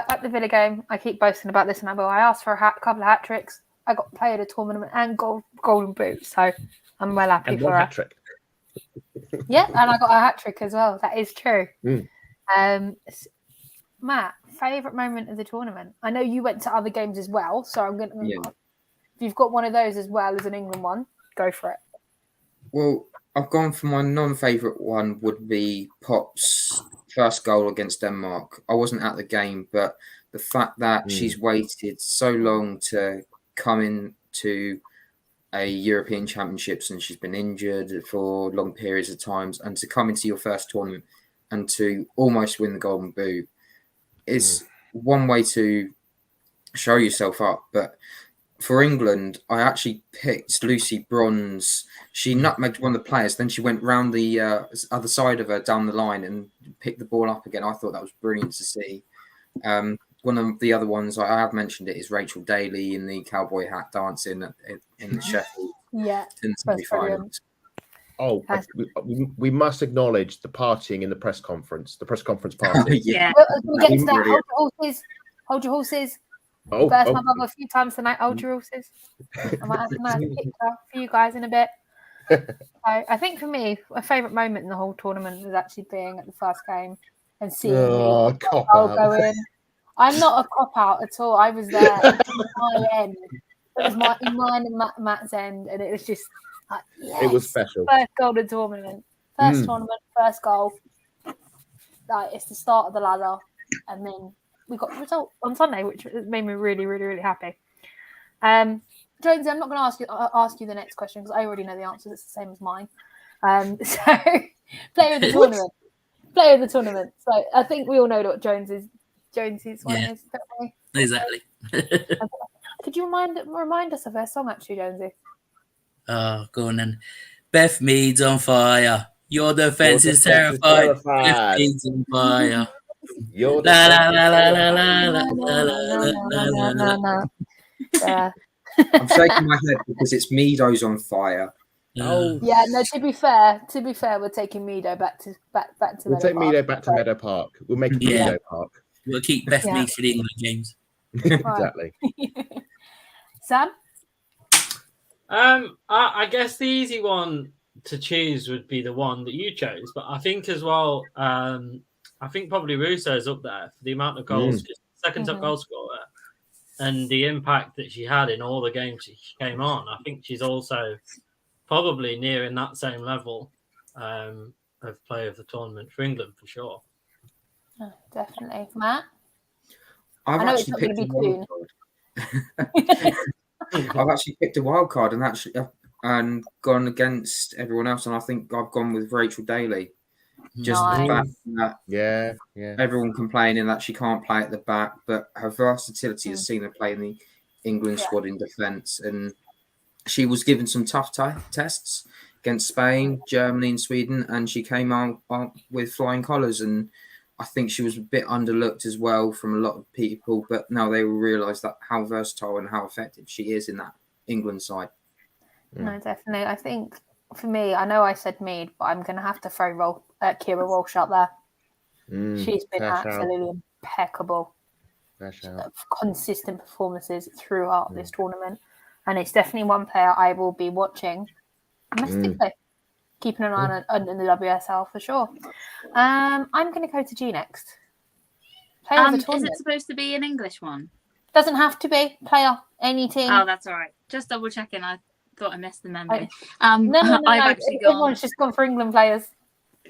at the Villa game, I keep boasting about this number. I asked for a couple of hat tricks. I got player of the tournament and golden boot, so I'm well happy for her. Hat trick. Yeah, and I got a hat trick as well. That is true. Matt, favourite moment of the tournament? I know you went to other games as well, so I'm going to. Yeah. If you've got one of those as well as an England one, go for it. Well, I've gone for my non-favourite one. Would be Pop's first goal against Denmark. I wasn't at the game, but the fact that she's waited so long to come into a European Championships and she's been injured for long periods of times, and to come into your first tournament and to almost win the Golden Boot is one way to show yourself up. But for England, I actually picked Lucy Bronze. She nutmegged one of the players, then she went round the other side of her down the line and picked the ball up again. I thought that was brilliant to see. One of the other ones, I have mentioned it, is Rachel Daly in the cowboy hat dancing in the Sheffield in the semi-finals. Oh, we must acknowledge the partying in the press conference party. Yeah. We'll get to that. Hold your horses. Burst my bubble a few times tonight. Hold your horses. I might have a nice picture for you guys in a bit. I think for me, my favourite moment in the whole tournament was actually being at the first game and seeing me go in. I'm not a cop-out at all. I was there. It was my end. It was mine and Matt's end, and it was just like, yes, it was special. First goal of the tournament. First tournament, first goal. Like, it's the start of the ladder, and then we got the result on Sunday, which made me really, really, really happy. Jonesy, I'm not going to ask you the next question because I already know the answer. It's the same as mine. So, player of the tournament. Player of the tournament. So I think we all know what Jonesy's one is, don't we? Exactly. Could you remind us of her song, actually, Jonesy? Oh, go on then. Beth Mead's on fire. Your defense is terrified. Beth Mead's on fire. Your la la la la la la la la la. I'm shaking my head because it's Meadows on fire. Oh yeah, no. To be fair, we're taking Meadow back to. We'll take Meadow back to Meadow Park. We'll make it Meadow Park. We'll keep Beth Mead for the England games. Exactly. Sam? I guess the easy one to choose would be the one that you chose, but I think as well, I think probably Russo's up there for the amount of goals, second top goal scorer, and the impact that she had in all the games she came on. I think she's also probably nearing that same level of player of the tournament for England for sure. Oh, definitely. Matt? I've actually picked a wild card. I've actually picked a wild card, and actually and gone against everyone else. And I think I've gone with Rachel Daly. Just the fact that everyone complaining that she can't play at the back, but her versatility has seen her play in the England squad in defence. And she was given some tough tests against Spain, Germany, and Sweden, and she came out with flying colours. And I think she was a bit underlooked as well from a lot of people, but now they will realise that how versatile and how effective she is in that England side. No, definitely. I think for me, I know I said Mead, but I'm going to have to throw Kira Walsh out there. She's been absolutely impeccable. Consistent performances throughout this tournament. And it's definitely one player I will be watching domestically. Keeping an eye on the WSL for sure. I'm going to go to G next. Player of the tournament. Is it supposed to be an English one? Doesn't have to be. Player, any team. Oh, that's all right. Just double checking. I thought I missed the memo. No. I've actually Everyone's just gone for England players.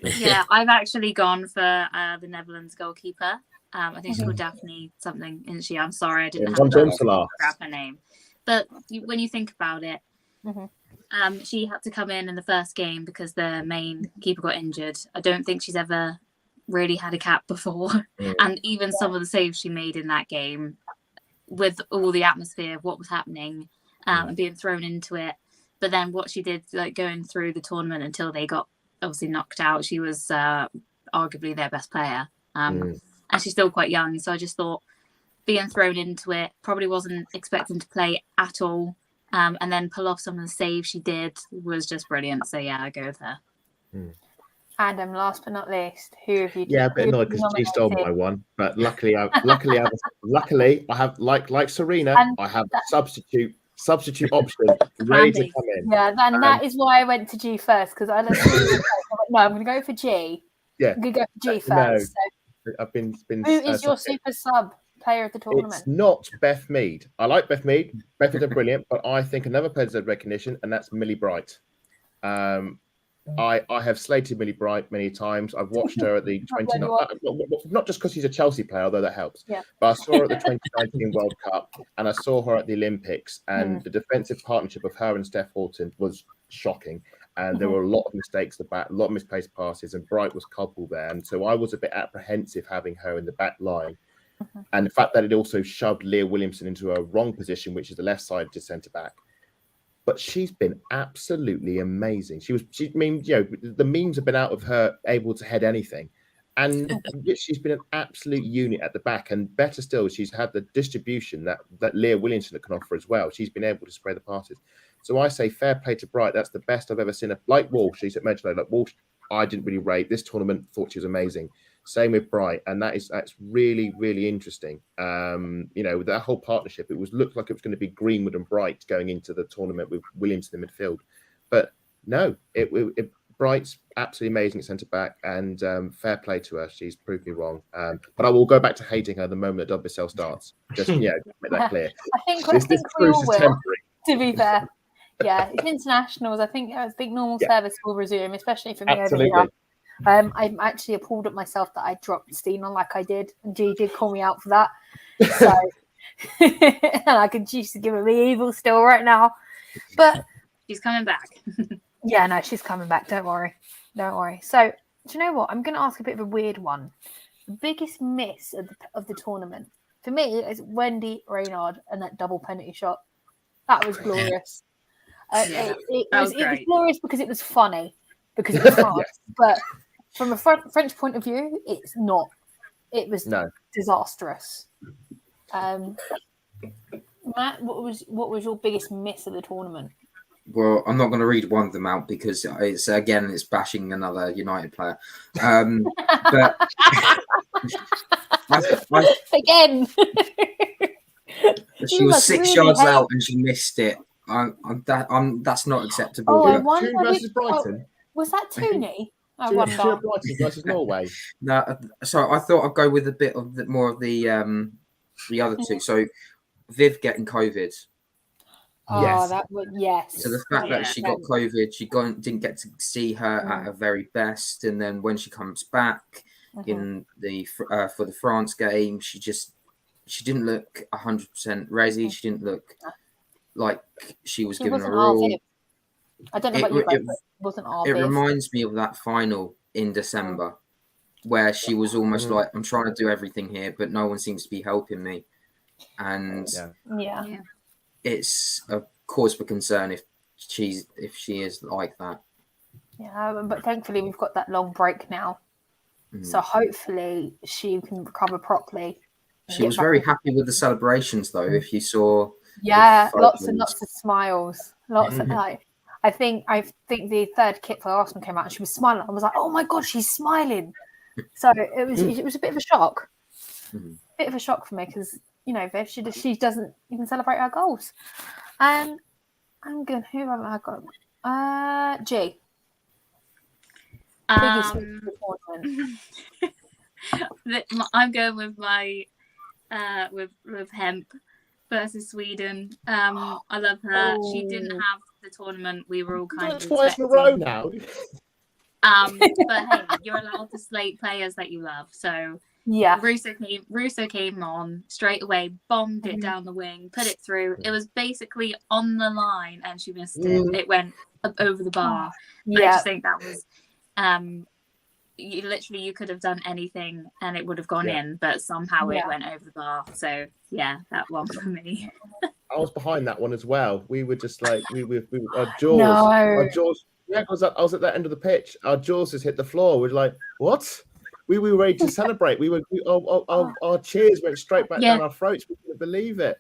Yeah, I've actually gone for the Netherlands goalkeeper. I think she's called Daphne something, isn't she? I'm sorry, I didn't have to grab her name. But when you think about it, she had to come in the first game because the main keeper got injured. I don't think she's ever really had a cap before. And even some of the saves she made in that game, with all the atmosphere of what was happening and being thrown into it. But then what she did, like going through the tournament until they got obviously knocked out, she was arguably their best player. And she's still quite young. So I just thought being thrown into it, probably wasn't expecting to play at all. And then pull off some of the saves she did was just brilliant. So yeah, I go with her. Adam, last but not least, who have you? Yeah, a bit annoyed because she stole my one, but luckily I have like Serena, I have a substitute option ready to come in. Yeah, and that is why I went to G first, because I no, I'm going to go for G. Yeah, I'm going to go for G first. No, I've been. Who is your super sub player of the tournament? It's not Beth Mead. I like Beth Mead. Beth is brilliant, but I think another player deserves recognition, and that's Millie Bright. I have slated Millie Bright many times. I've watched her at the 2019, not just because she's a Chelsea player, although that helps. Yeah. But I saw her at the 2019 World Cup, and I saw her at the Olympics, and the defensive partnership of her and Steph Houghton was shocking. And there were a lot of mistakes at the back, a lot of misplaced passes, and Bright was culpable there. And so I was a bit apprehensive having her in the back line. And the fact that it also shoved Leah Williamson into a wrong position, which is the left side to centre back. But she's been absolutely amazing. The memes have been out of her able to head anything. And she's been an absolute unit at the back. And better still, she's had the distribution that Leah Williamson can offer as well. She's been able to spray the passes. So I say fair play to Bright. That's the best I've ever seen her. Like Walsh, she's mentioned like Walsh, I didn't really rate. This tournament, thought she was amazing. Same with Bright, and that's really, really interesting. With that whole partnership, looked like it was going to be Greenwood and Bright going into the tournament with Williamson in midfield, but no, Bright's absolutely amazing at centre back, and fair play to her. She's proved me wrong, but I will go back to hating her the moment that WSL starts. Just make that clear. I think we all will. To be fair, yeah, it's internationals. I think normal service will resume, especially for me over here. I'm actually appalled at myself that I dropped Stina like I did, and G did call me out for that. So, and I can choose to give her the evil still right now, but she's coming back. Yeah, no, she's coming back. Don't worry. So, do you know what? I'm going to ask a bit of a weird one. The biggest miss of the tournament for me is Wendy Reynard and that double penalty shot. That was glorious. It was glorious because it was funny, because it was hard, but from a French point of view, it's not. It was disastrous. Matt, what was your biggest miss of the tournament? Well, I'm not going to read one of them out because it's bashing another United player. But again, she was 6 yards out and she missed it. That's not acceptable. Oh, I wonder versus Brighton. Was that Tooney? I wonder. Brighton versus Norway. No, so I thought I'd go with a bit of more of the other two. So Viv getting COVID. Oh, yes. So the fact that she got COVID, didn't get to see her at her very best, and then when she comes back in the for the France game, she didn't look 100% resi. She didn't look like she was given a all. I don't know about you guys, but it wasn't It obvious. reminds me of that final in December where she was almost like, I'm trying to do everything here, but no one seems to be helping me. And Yeah. it's a cause for concern if she is like that. Yeah, but thankfully we've got that long break now. So hopefully she can recover properly. She was very happy with the celebrations, though. If you saw, lots and lots of smiles, lots of like. I think the third kit for Arsenal came out and she was smiling. I was like, oh my god, she's smiling. So it was a bit of a shock, bit of a shock for me because she doesn't even celebrate her goals. And I'm good. Who have I got? G. I'm going with my with Hemp versus Sweden. I love her. She didn't have the tournament we were all kind of twice in a expecting. row now. But hey, you're allowed to slate players that you love. So yeah, Russo came on straight away, bombed it down the wing, put it through. It was basically on the line, and she missed it. It went up over the bar. I just think that was. You could have done anything and it would have gone in, but somehow it went over the bar. So that one for me. I was behind that one as well. We were just like our jaws. Yeah, I was at that end of the pitch. Our jaws just hit the floor. We're like, what? We were ready to celebrate. Our cheers went straight back down our throats. We couldn't believe it.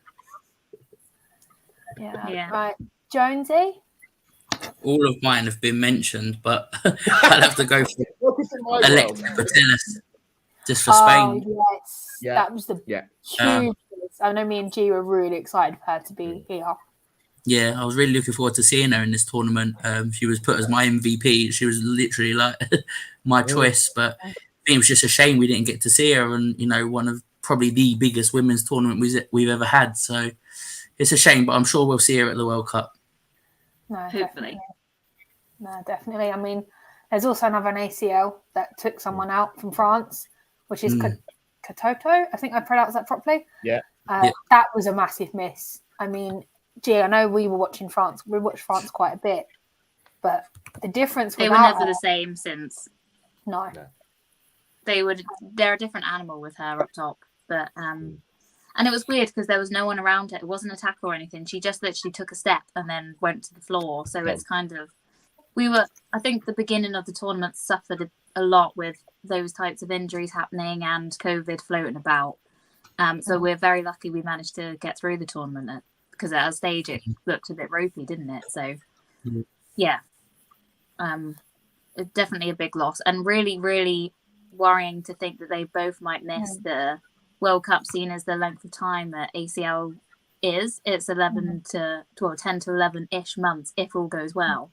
Yeah. Right, Jonesy. All of mine have been mentioned, but I'll have to go for Alexa for tennis, just for Spain. Yes, that was the huge. I know me and G were really excited for her to be here. Yeah, I was really looking forward to seeing her in this tournament. She was put as my MVP. She was literally like my choice, but I think it was just a shame we didn't get to see her. And one of probably the biggest women's tournament we've ever had. So it's a shame, but I'm sure we'll see her at the World Cup. No, hopefully. Definitely. I mean, there's also another ACL that took someone out from France, which is Katoto. I think I pronounced that properly. Yeah. That was a massive miss. I mean, I know we were watching France. We watched France quite a bit, but the difference they were never the same since. No. They're a different animal with her up top, but and it was weird because there was no one around her. It wasn't a tackle or anything. She just literally took a step and then went to the floor. So it's kind of, I think the beginning of the tournament suffered a lot with those types of injuries happening and COVID floating about. So we're very lucky we managed to get through the tournament because at a stage it looked a bit ropey, didn't it? So it's definitely a big loss and really, really worrying to think that they both might miss the World Cup, seen as the length of time that ACL is. It's 10 to 11-ish months if all goes well.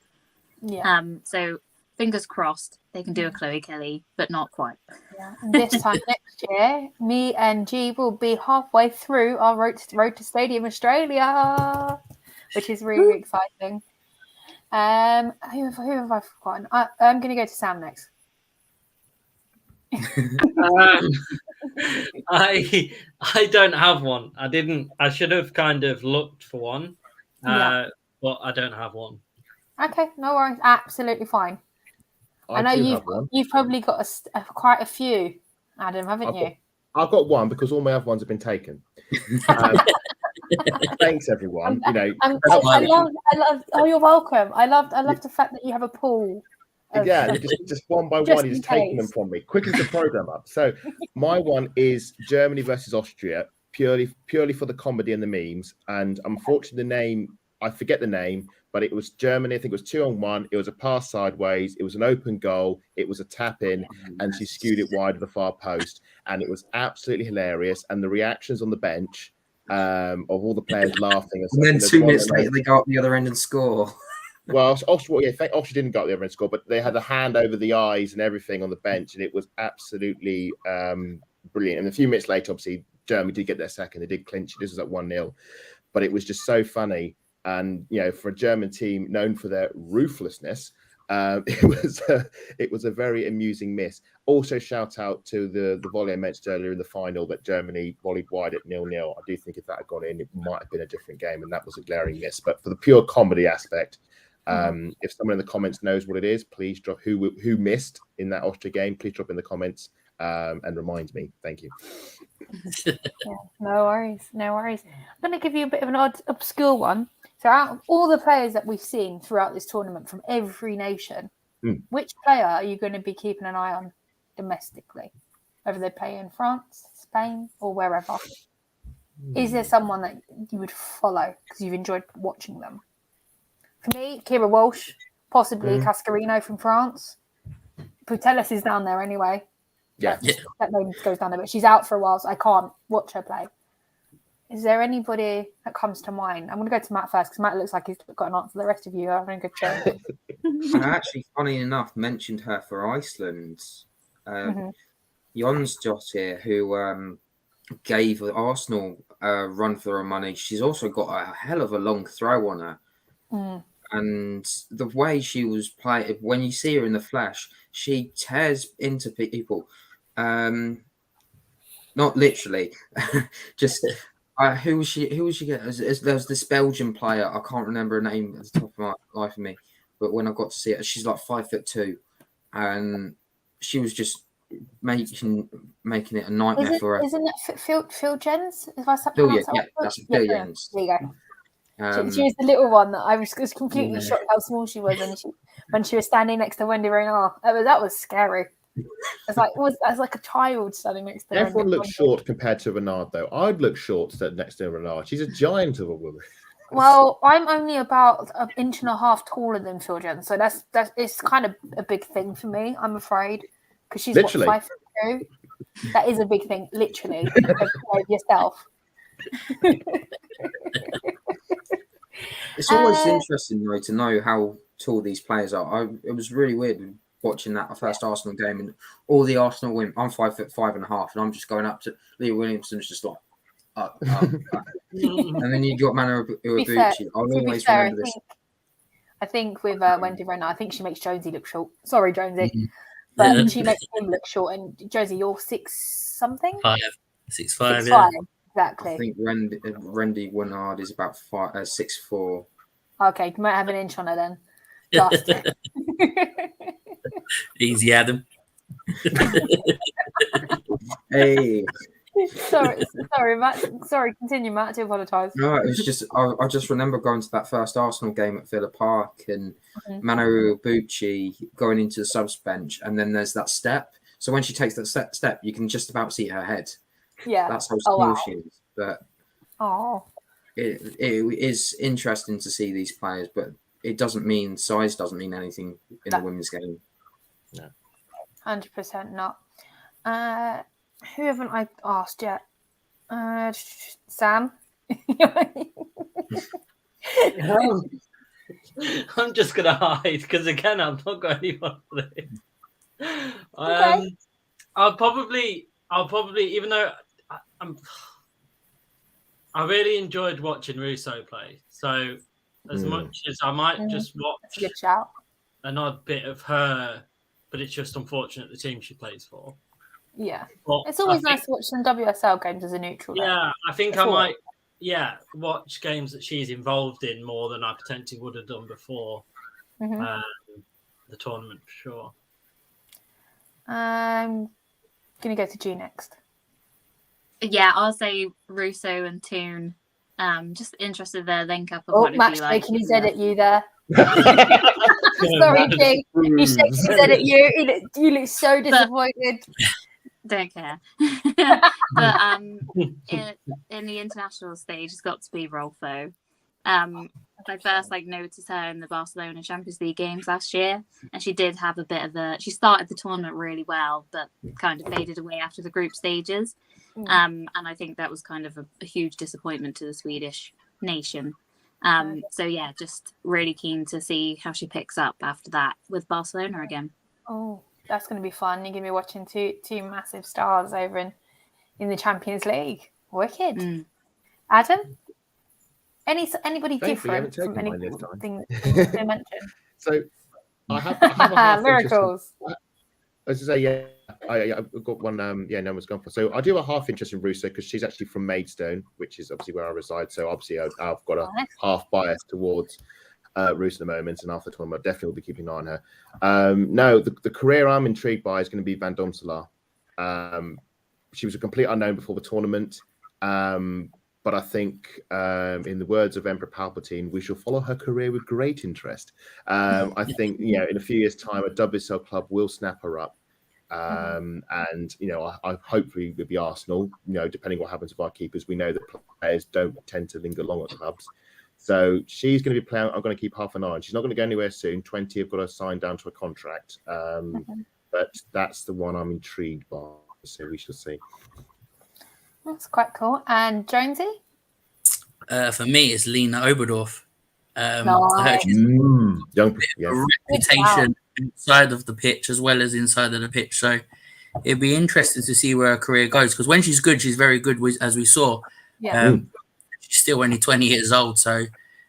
Yeah. So fingers crossed they can do a Chloe Kelly, but not quite. Yeah. And this time next year, me and G will be halfway through our road to Stadium Australia, which is really exciting. Who have I forgotten? I'm going to go to Sam next. I don't have one. I should have kind of looked for one, but I don't have one. Okay, no worries. Absolutely fine. I know you've probably got quite a few, Adam, haven't you? I've got one because all my other ones have been taken. Thanks, everyone. I love. Oh, you're welcome. I love the fact that you have a pool. Just one by one, he's taking them from me. Quickly to program up. So my one is Germany versus Austria, purely for the comedy and the memes. And unfortunately, I forget the name, but it was Germany. I think it was 2-on-1. It was a pass sideways. It was an open goal. It was a tap in, and she skewed it wide of the far post. And it was absolutely hilarious. And the reactions on the bench of all the players laughing. And then 2 minutes later, they go up the other end and score. Well, Austria didn't go up the other end and score, but they had a hand over the eyes and everything on the bench, and it was absolutely brilliant. And a few minutes later, obviously, Germany did get their second. They did clinch it. This was at 1-0. But it was just so funny. And, for a German team known for their ruthlessness, it was a very amusing miss. Also, shout out to the volley I mentioned earlier in the final that Germany volleyed wide at 0-0. I do think if that had gone in, it might have been a different game, and that was a glaring miss. But for the pure comedy aspect, If someone in the comments knows what it is, please drop who missed in that Austria game. Please drop in the comments and remind me. Thank you. Yeah, no worries. I'm going to give you a bit of an obscure one. So out of all the players that we've seen throughout this tournament from every nation, which player are you going to be keeping an eye on domestically? Whether they play in France, Spain, or wherever. Is there someone that you would follow because you've enjoyed watching them? For me, Kira Walsh, possibly Cascarino from France. Putelis is down there anyway. Yeah. That name goes down there, but she's out for a while, so I can't watch her play. Is there anybody that comes to mind? I'm going to go to Matt first because Matt looks like he's got an answer. The rest of you are having a good show. I actually, funny enough, mentioned her for Iceland. Jonsdottir, who gave Arsenal a run for her money. She's also got a hell of a long throw on her. And the way she was playing, when you see her in the flesh, she tears into people. Not literally, just who was she? Who was she? There was this Belgian player. I can't remember her name at the top of my life of me. But when I got to see her, she's like 5'2", and she was just making it a nightmare for her. Isn't it Phil Jens? Phil, yeah, that's Phil Jens. There you go. She was the little one that I was completely shocked how small she was when she was standing next to Wendy Renard. That was scary. It's like a child standing next to her. Everyone looks short compared to Renard, though. I'd look short next to Renard. She's a giant of a woman. Well, I'm only about 1.5 inches taller than Phil Jens, so that's it's kind of a big thing for me. I'm afraid because she's literally 5'2". That is a big thing, literally. Yourself. It's always interesting though to know how tall these players are. It was really weird watching that first Arsenal game and all the Arsenal women. I'm 5'5.5", and I'm just going up to Leah Williamson's just like up. And then you got Mana Iwabuchi. I'll always remember this. I think with Wendy Renard, I think she makes Jonesy look short. Sorry, Jonesy, but she makes him look short. And Josie, you're 6 something? 6'5", yeah. Exactly. I think Wendy Renard is about 6'4". Okay, you might have an inch on her then. Just. Easy, Adam. Hey. Sorry, Matt. Sorry, continue, Matt. I do apologise. No, it was just I just remember going to that first Arsenal game at Villa Park and Mana Iwabuchi going into the subs bench, and then there's that step. So when she takes that step, you can just about see her head. Yeah, that's how small she is. But it is interesting to see these players, but it doesn't mean size doesn't mean anything in the women's game. No, 100% not. Who haven't I asked yet? Sam. I'm just gonna hide because again, I've not got anyone for this. Okay. I'll probably, even though I really enjoyed watching Russo play. So as much as I might just watch an odd bit of her, but it's just unfortunate the team she plays for. Yeah. But it's always nice to watch some WSL games as a neutral. Yeah, I think I might watch games that she's involved in more than I potentially would have done before the tournament for sure. I'm going to go to G next. Yeah, I'll say Russo and Toon. Just interested in their link up. Matt's making his head at you there. Sorry, G. He shakes his head at you. You look so disappointed. Don't care. But in the international stage, it's got to be Rolfo. I first noticed her in the Barcelona Champions League games last year, and she did have a bit of she started the tournament really well, but kind of faded away after the group stages. And I think that was kind of a huge disappointment to the Swedish nation. So yeah, just really keen to see how she picks up after that with Barcelona again. Oh, that's going to be fun. You're going to be watching two massive stars over in the Champions League. Wicked. Adam? Anybody different from anything that you mentioned? So I have a half miracles. As I say, I've got one. No one's gone for. So I do a half interest in Russo because she's actually from Maidstone, which is obviously where I reside. So obviously I've got a half bias towards Roos at the moment, and after the tournament, I definitely will be keeping an eye on her. No, the career I'm intrigued by is going to be Van Domselaar. She was a complete unknown before the tournament, but I think, in the words of Emperor Palpatine, we shall follow her career with great interest. I think, in a few years' time, a WSL club will snap her up. And I hopefully with the Arsenal, depending what happens with our keepers, we know that players don't tend to linger long at clubs. So she's going to be playing. I'm going to keep half an eye on. She's not going to go anywhere soon. 20 have got to sign down to a contract. But that's the one I'm intrigued by. So we shall see. That's quite cool. And Jonesy? For me, it's Lena Oberdorf. I heard Nice. she's Young, a reputation inside of the pitch as well as inside of the pitch. So it'd be interesting to see where her career goes, because when she's good, she's very good, as we saw. Yeah. She's still only 20 years old, so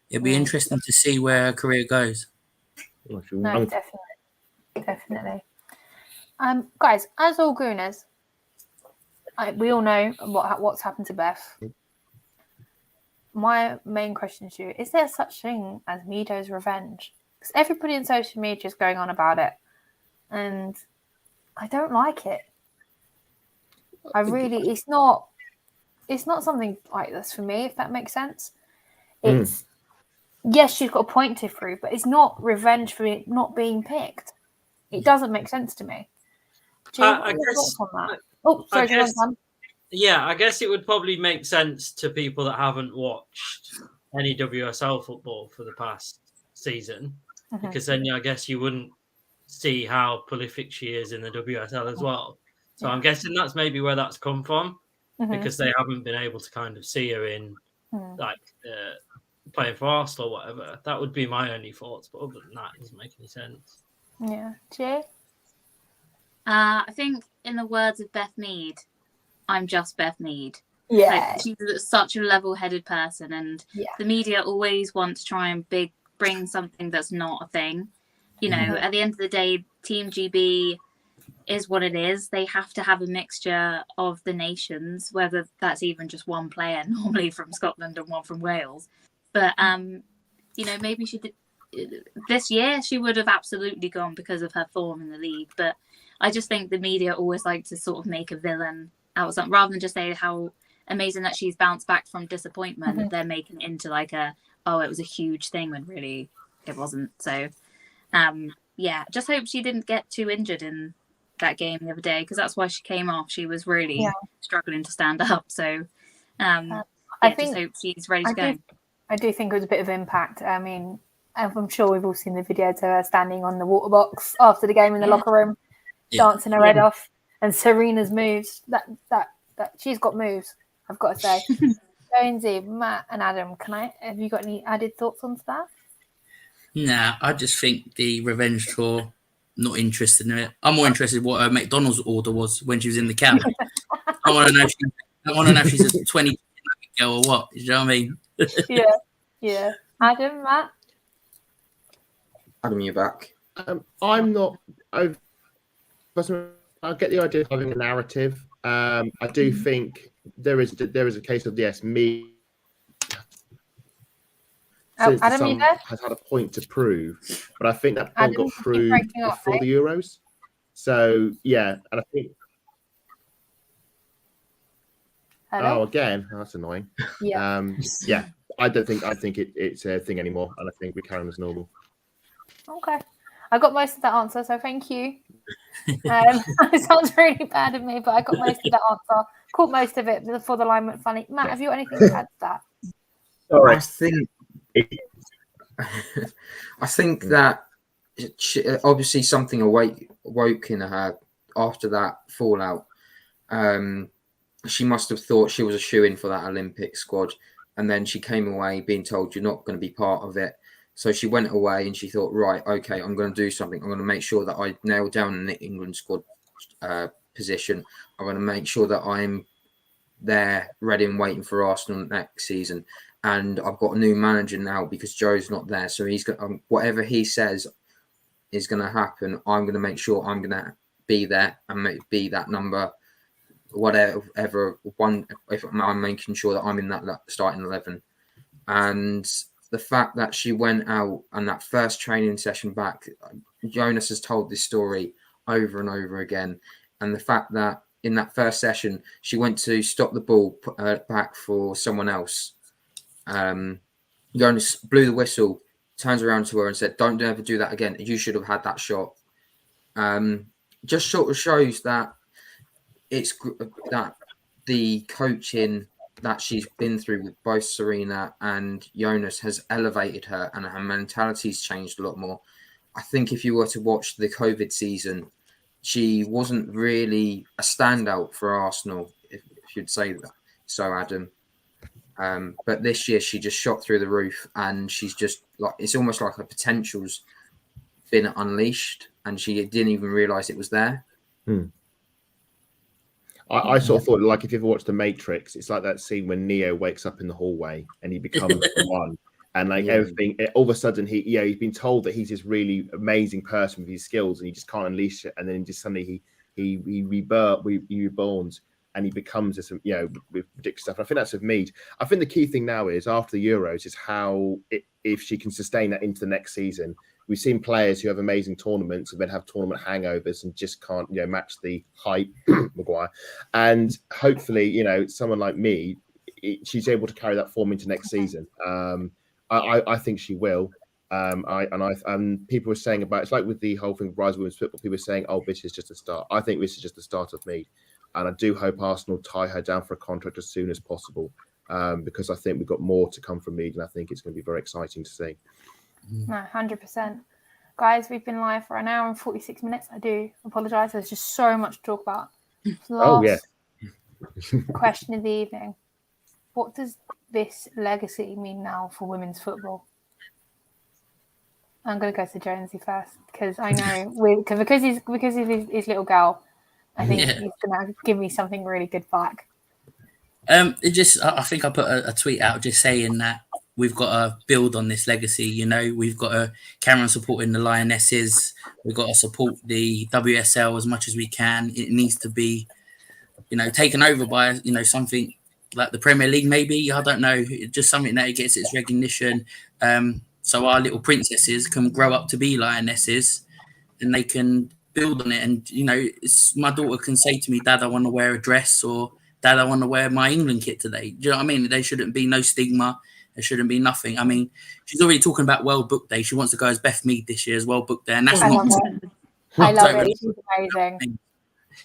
it'd be interesting to see where her career goes. No, definitely. Guys, as all Gooners, we all know what's happened to Beth. My main question to you, is there such thing as Mido's revenge? Because everybody in social media is going on about it, and I don't like it. It's not something like this for me, if that makes sense. It's yes, she's got a point to prove, but it's not revenge for it not being picked. It doesn't make sense to me. Do you have thoughts on that? Oh, sorry, I guess it would probably make sense to people that haven't watched any WSL football for the past season, because then I guess you wouldn't see how prolific she is in the WSL as well. So I'm guessing that's maybe where that's come from, because they haven't been able to kind of see her in playing for Arsenal or whatever. That would be my only thoughts, but other than that, it doesn't make any sense. Yeah. Jay? I think, in the words of Beth Mead, I'm just Beth Mead. Yeah. Like, she's such a level-headed person, and the media always want to try and bring something that's not a thing. At the end of the day, Team GB is what it is. They have to have a mixture of the nations, whether that's even just one player, normally from Scotland and one from Wales. But, maybe she did. This year, she would have absolutely gone because of her form in the league. But I just think the media always like to sort of make a villain out of something, rather than just say how amazing that she's bounced back from disappointment. They're making it into like it was a huge thing when really it wasn't. So, just hope she didn't get too injured in that game the other day, because that's why she came off. She was really struggling to stand up. So, I just hope she's ready to go. I do think it was a bit of impact. I mean, I'm sure we've all seen the videos of her standing on the water box after the game in the locker room, dancing her head off, and Serena's moves. That she's got moves, I've got to say. Jonesy, Matt, and Adam, have you got any added thoughts on that? Nah, I just think the revenge tour, not interested in it. I'm more interested in what her McDonald's order was when she was in the cab. I want to know if she's a 20 girl or what. You know what I mean? Yeah. Adam, Matt? Adam, you're back. I'm not. I get the idea of having a narrative. I do think there is a case of me. Since Adam, the Sun has had a point to prove, but I think that point got proved before the Euros. So and I think. Hello? Oh, again, that's annoying. I think it's a thing anymore, and I think we carry on as normal. Okay, I got most of that answer, so thank you. It sounds really bad of me, but I got most of that answer. Caught most of it before the line went funny. Matt, have you got anything to add to that? Sorry. I think that obviously something awoke in her after that fallout. She must have thought she was a shoo-in for that Olympic squad, and then she came away being told you're not going to be part of it. So she went away and she thought, right, okay, I'm going to do something. I'm going to make sure that I nail down an England squad position. I'm going to make sure that I'm there, ready and waiting for Arsenal next season. And I've got a new manager now because Joe's not there. So he's got whatever he says is going to happen. I'm going to make sure I'm going to be there and be that number, whatever one. If I'm making sure that I'm in that starting 11, and the fact that she went out and that first training session back, Jonas has told this story over and over again. And the fact that in that first session, she went to stop the ball, put her back for someone else. Jonas blew the whistle, turns around to her and said, "Don't ever do that again. You should have had that shot." Just sort of shows that that the coaching that she's been through with both Serena and Jonas has elevated her, and her mentality's changed a lot more. I think if you were to watch the COVID season, she wasn't really a standout for Arsenal, if you'd say that. So, Adam. But this year she just shot through the roof, and she's just like, it's almost like her potential's been unleashed, and she didn't even realise it was there. I sort of thought, like, if you ever watched The Matrix, it's like that scene when Neo wakes up in the hallway and he becomes the one, and like everything, all of a sudden he's been told that he's this really amazing person with his skills, and he just can't unleash it, and then just suddenly he reborns, and he becomes this, with ridiculous stuff. And I think that's with Mead. I think the key thing now is, after the Euros, is how if she can sustain that into the next season. We've seen players who have amazing tournaments and then have tournament hangovers and just can't, match the hype, Maguire. And hopefully, someone like me, she's able to carry that form into next season. I think she will. And people were saying about, it's like with the whole thing of Rise Women's Football, people were saying, "Oh, this is just a start." I think this is just the start of Mead. And I do hope Arsenal tie her down for a contract as soon as possible, because I think we've got more to come from Mead, and I think it's going to be very exciting to see. No, 100%. Guys, we've been live for an hour and 46 minutes. I do apologise. There's just so much to talk about. Last question of the evening. What does this legacy mean now for women's football? I'm going to go to Jonesy first, because I know because he's his little girl, I think he's going to give me something really good back. I think I put a tweet out just saying that we've got to build on this legacy. We've got to carry on supporting the Lionesses. We've got to support the WSL as much as we can. It needs to be, taken over by, something like the Premier League, maybe. I don't know. Just something that it gets its recognition. So our little princesses can grow up to be Lionesses, and they can build on it. And, my daughter can say to me, "Dad, I want to wear a dress," or "Dad, I want to wear my England kit today." Do you know what I mean? There shouldn't be no stigma. There shouldn't be nothing. I mean, she's already talking about World Book Day. She wants to go as Beth Mead this year as World Book Day, and that's not. I love it. She's amazing.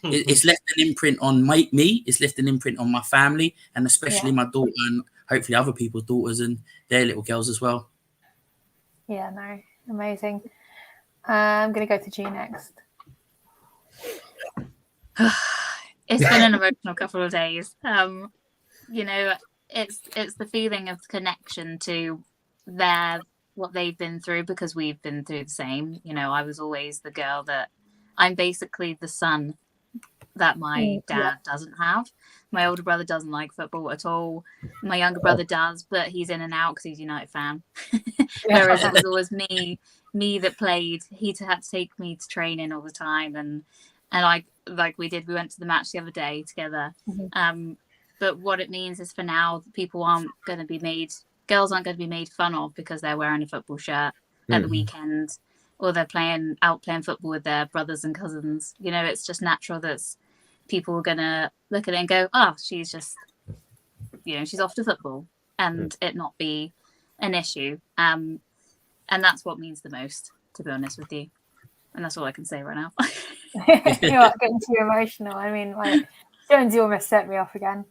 It's left an imprint on me. It's left an imprint on my family, and especially my daughter, and hopefully other people's daughters and their little girls as well. Yeah, no, amazing. I'm going to go to G next. It's been an emotional couple of days. It's the feeling of connection to what they've been through, because we've been through the same. I was always the girl that I'm basically the son that my dad doesn't have. My older brother doesn't like football at all. My younger brother does, but he's in and out because he's a United fan. Whereas it was always me that played. He had to take me to training all the time, and like we did. We went to the match the other day together. But what it means is, for now, girls aren't going to be made fun of because they're wearing a football shirt at the weekend, or they're playing football with their brothers and cousins. It's just natural that people are going to look at it and go, "Oh, she's just, she's off to football," and it not be an issue. And that's what means the most, to be honest with you. And that's all I can say right now. You're not getting too emotional. I mean, like, Jonesy almost set me off again.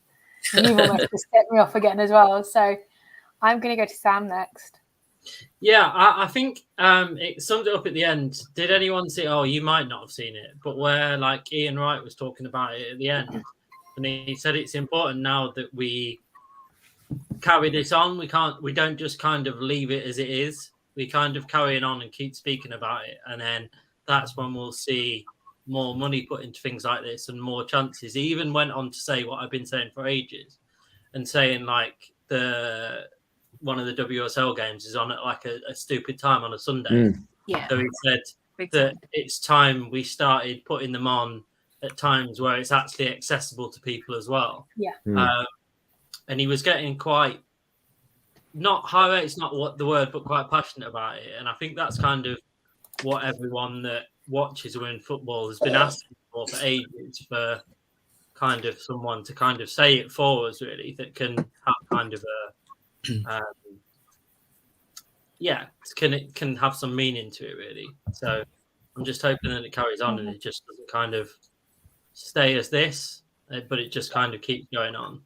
And you've almost just set me off again as well. So I'm going to go to Sam next. Yeah, I think it summed it up at the end. Did anyone see? Oh, you might not have seen it, but where like Ian Wright was talking about it at the end, and he said it's important now that we carry this on. We don't just kind of leave it as it is. We kind of carry it on and keep speaking about it, and then that's when we'll see more money put into things like this and more chances. He even went on to say what I've been saying for ages, and saying like one of the WSL games is on at like a stupid time on a Sunday. Yeah. So he said that it's time we started putting them on at times where it's actually accessible to people as well. Yeah. And he was getting quite not highlight's not what the word, but quite passionate about it. And I think that's kind of what everyone that watches women's football has been asking for ages, for kind of someone to kind of say it for us, really, that can have kind of a can have some meaning to it, really. So I'm just hoping that it carries on and it just doesn't kind of stay as this, but it just kind of keeps going on.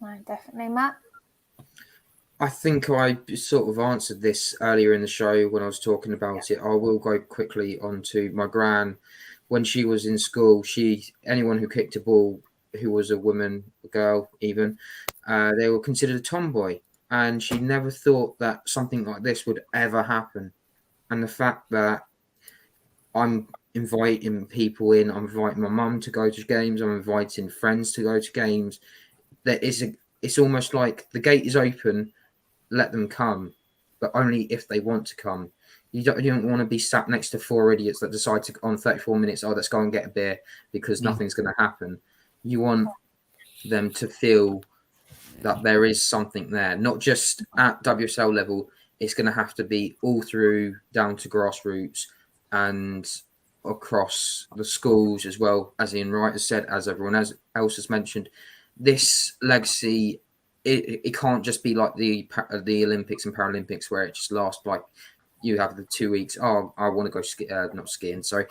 No, definitely, Matt. I think I sort of answered this earlier in the show when I was talking about it. I will go quickly onto my gran. When she was in school, anyone who kicked a ball who was a woman, a girl even, they were considered a tomboy. And she never thought that something like this would ever happen. And the fact that I'm inviting people in, I'm inviting my mum to go to games, I'm inviting friends to go to games, it's almost like the gate is open, let them come, but only if they want to come. You don't want to be sat next to four idiots that decide to, on 34 minutes, let's go and get a beer, because nothing's going to happen. You want them to feel that there is something there, not just at WSL level. It's going to have to be all through down to grassroots and across the schools as well. As Ian Wright has said, as everyone else has mentioned, this legacy, it can't just be like the Olympics and Paralympics where it just lasts like you have the 2 weeks. Oh, I want to go not skiing. Sorry.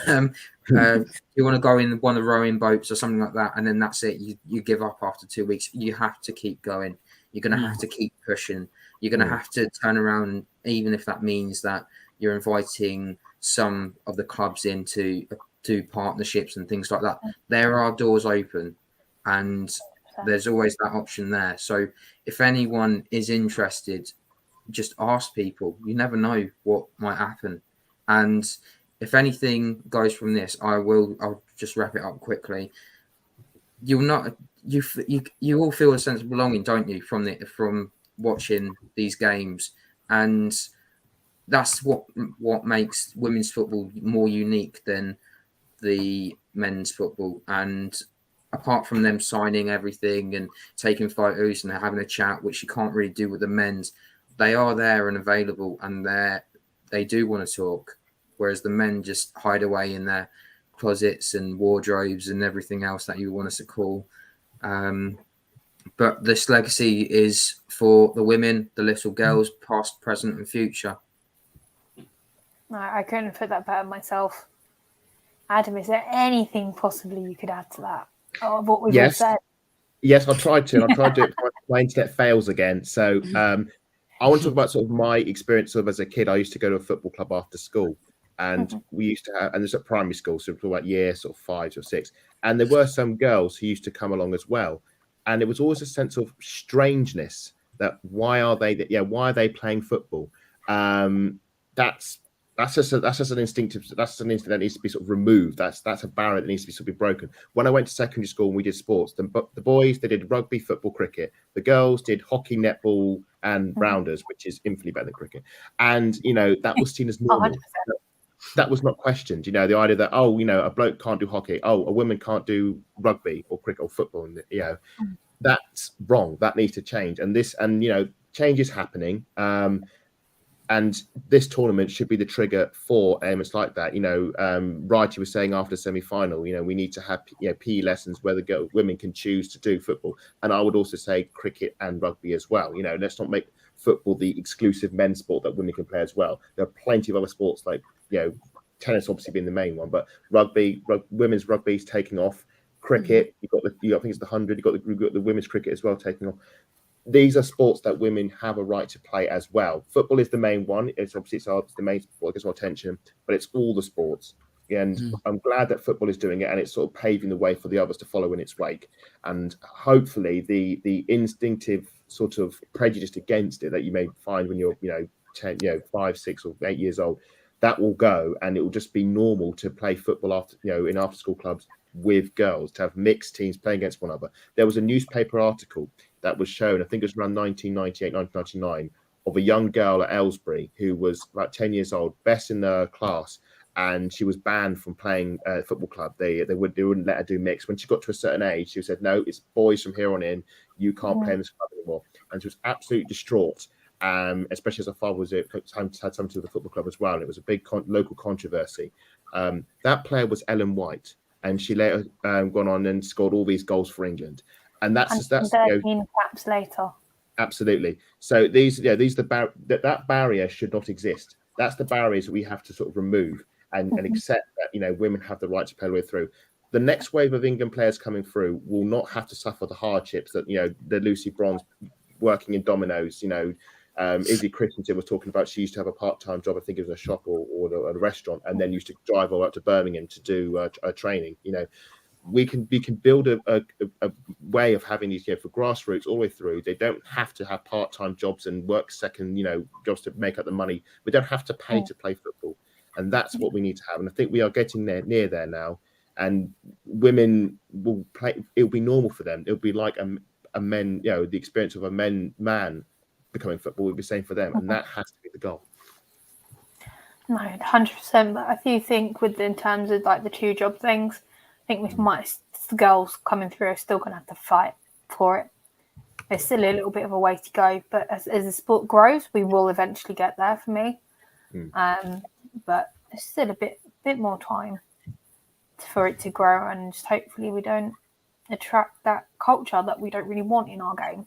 You want to go in one of the rowing boats or something like that, and then that's it. You give up after 2 weeks. You have to keep going. You're going to have to keep pushing. You're going to have to turn around, even if that means that you're inviting some of the clubs into partnerships and things like that. There are doors open, and there's always that option there. So if anyone is interested, just ask people. You never know what might happen. And if anything goes from this, I'll just wrap it up quickly. You all feel a sense of belonging, don't you, from watching these games? And that's what makes women's football more unique than the men's football. And apart from them signing everything and taking photos and having a chat, which you can't really do with the men's, they are there and available, and they do want to talk, whereas the men just hide away in their closets and wardrobes and everything else that you want us to call. But this legacy is for the women, the little girls, past, present, and future. No, I couldn't put that better myself. Adam, is there anything possibly you could add to that? Or what we've all said? Yes, I tried to. I tried to do it before my internet fails again. So I want to talk about sort of my experience sort of as a kid. I used to go to a football club after school, and we used to have, and this at primary school, so we're talking about year sort of 5 or 6. And there were some girls who used to come along as well. And it was always a sense of strangeness that why are they playing football? That's just an instinctive. That's an instinct that needs to be sort of removed. That's a barrier that needs to be sort of broken. When I went to secondary school and we did sports, the boys, they did rugby, football, cricket. The girls did hockey, netball, and rounders, which is infinitely better than cricket. And that was seen as normal. 100%. That was not questioned. The idea that a bloke can't do hockey, a woman can't do rugby or cricket or football, that's wrong. That needs to change. And change is happening. And this tournament should be the trigger for elements like that. Righty was saying after the semi-final, we need to have PE lessons where the women can choose to do football. And I would also say cricket and rugby as well. Let's not make football the exclusive men's sport that women can play as well. There are plenty of other sports like, tennis obviously being the main one, but women's rugby is taking off. Cricket, I think it's the 100. You've got the women's cricket as well taking off. These are sports that women have a right to play as well. Football is the main one. It's the main sport, it gets more attention, but it's all the sports. And I'm glad that football is doing it, and it's sort of paving the way for the others to follow in its wake. And hopefully the instinctive sort of prejudice against it that you may find when you're 10, 5, 6 or 8 years old, that will go, and it will just be normal to play football after in after school clubs with girls, to have mixed teams playing against one another. There was a newspaper article that was shown, I think it was around 1998, 1999, of a young girl at Aylesbury who was about 10 years old, best in her class, and she was banned from playing football club. They wouldn't let her do mixed. When she got to a certain age, she said, "No, it's boys from here on in. You can't play in this club anymore." And she was absolutely distraught. Especially as her father had something to do with the football club as well, and it was a big local controversy. That player was Ellen White, and she later gone on and scored all these goals for England. And that's 13 caps later. Absolutely. So that barrier should not exist. That's the barriers that we have to sort of remove and accept that women have the right to play the way through. The next wave of England players coming through will not have to suffer the hardships that the Lucy Bronze working in Domino's. Izzy Christensen was talking about. She used to have a part-time job, I think it was a shop or a restaurant, and then used to drive all out to Birmingham to do a training. We can build a way of having these for grassroots all the way through. They don't have to have part-time jobs and work second jobs to make up the money. We don't have to pay to play football, and that's what we need to have. And I think we are getting near there now. And women will play. It'll be normal for them. It'll be like a men, the experience of a man becoming football would be the same for them, and that has to be the goal. No, 100%. But I do think in terms of like the 2-job things, I think the girls coming through are still going to have to fight for it. There's still a little bit of a way to go, but as the sport grows, we will eventually get there. For me, but there's still a bit more time for it to grow, and just hopefully we don't attract that culture that we don't really want in our game.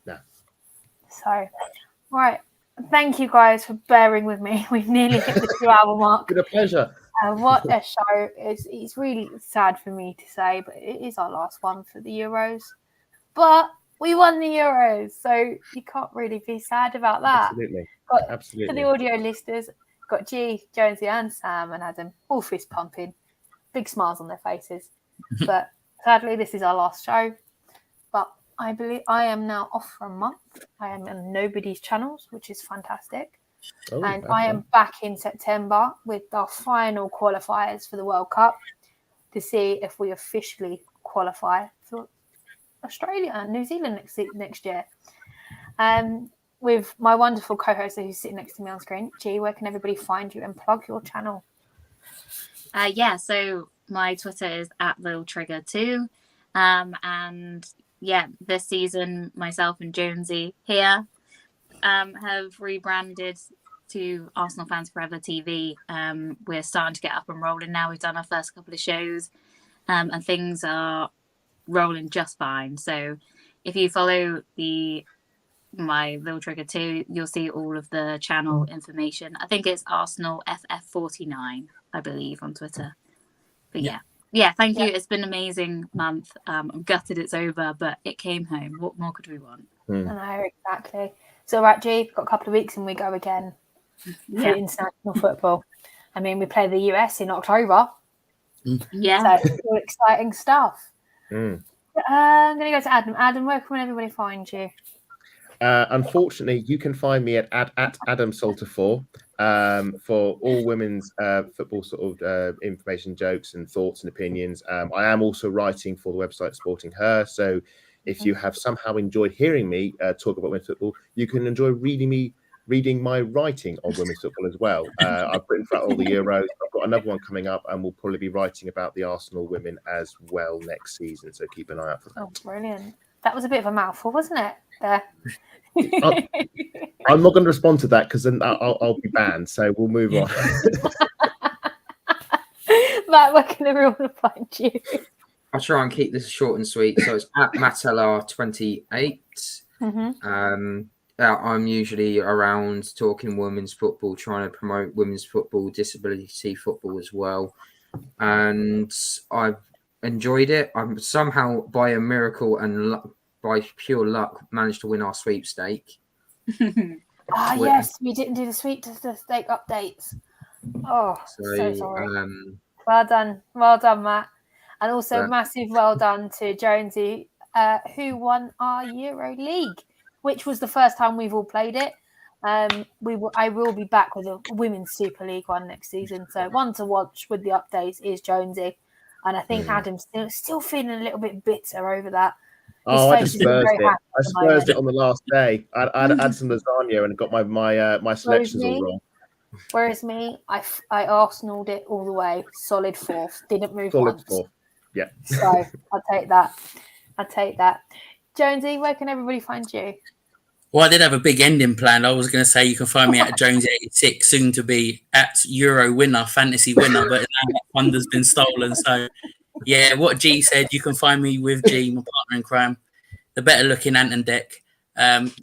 No. So, right. Thank you guys for bearing with me. We've nearly hit the 2-hour mark. It's been a pleasure. What a show. It's really sad for me to say, but it is our last one for the Euros. But we won the Euros, so you can't really be sad about that. Absolutely. For the audio listeners, got G, Jonesy and Sam and Adam all fist pumping. Big smiles on their faces. But sadly, this is our last show. But I believe I am now off for a month. I am on nobody's channels, which is fantastic. And I am back in September with our final qualifiers for the World Cup to see if we officially qualify for Australia and New Zealand next year. With my wonderful co-host who's sitting next to me on screen. G, where can everybody find you and plug your channel? So my Twitter is @LilTrigger2. And this season, myself and Jonesy here have rebranded to Arsenal Fans Forever TV. We're starting to get up and rolling now. We've done our first couple of shows, and things are rolling just fine. So if you follow my Lil Trigger 2, you'll see all of the channel information. I think it's Arsenal FF49, I believe, on Twitter. But thank you. It's been an amazing month. I'm gutted it's over, but it came home. What more could we want? I know, exactly. So, right, G, we've got a couple of weeks and we go again for international football. I mean, we play the US in October. Yeah. So, it's all exciting stuff. I'm going to go to Adam. Adam, where can everybody find you? Unfortunately, you can find me at Adam Salter 4 for all women's football sort of information, jokes and thoughts and opinions. I am also writing for the website Sporting Her. So if you have somehow enjoyed hearing me talk about women's football, you can enjoy reading my writing on women's football as well. I've written for all the Euros. I've got another one coming up, and we'll probably be writing about the Arsenal women as well next season. So keep an eye out for that. Oh, brilliant. That was a bit of a mouthful, wasn't it? There. I'm not going to respond to that because then I'll be banned. So we'll move on. Matt, where can everyone find you? I'll try and keep this short and sweet. So it's at MattLR28. I'm usually around talking women's football, trying to promote women's football, disability football as well. And I've enjoyed it. I'm somehow, by a miracle and by pure luck, managed to win our sweepstake. Yes, we didn't do the sweepstake updates. Oh, so sorry. Well done, Matt. And also massive well done to Jonesy, who won our Euro League, which was the first time we've all played it. I will be back with a Women's Super League one next season. So one to watch with the updates is Jonesy. And I think Adam's still feeling a little bit bitter over that. I just spursed it. I spursed it on the last day. I had some lasagna and got my selections all wrong. Whereas me, I Arsenaled it all the way, solid fourth, didn't move Solid once. fourth. Yeah. So I'll take that. Jonesy, where can everybody find you? Well, I did have a big ending planned. I was going to say you can find me at Jonesy86, soon to be at Euro winner, fantasy winner, but now that wonder's been stolen. So, yeah, what G said, you can find me with G, my partner in crime, the better looking Anton deck.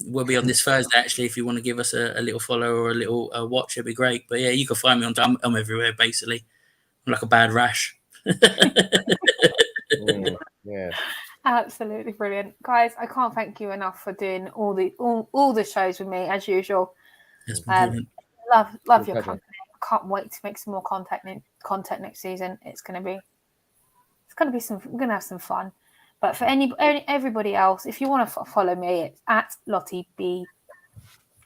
We'll be on this Thursday, actually. If you want to give us a little follow or a little watch, it'd be great. But yeah, you can find me on. I'm everywhere, basically. I'm like a bad rash. Yeah. Absolutely brilliant, guys. I can't thank you enough for doing all the shows with me as usual. It's brilliant. Love your company. I can't wait to make some more content next season. It's gonna be some. We're gonna have some fun. But for everybody else, if you want to follow me, it's at Lottie B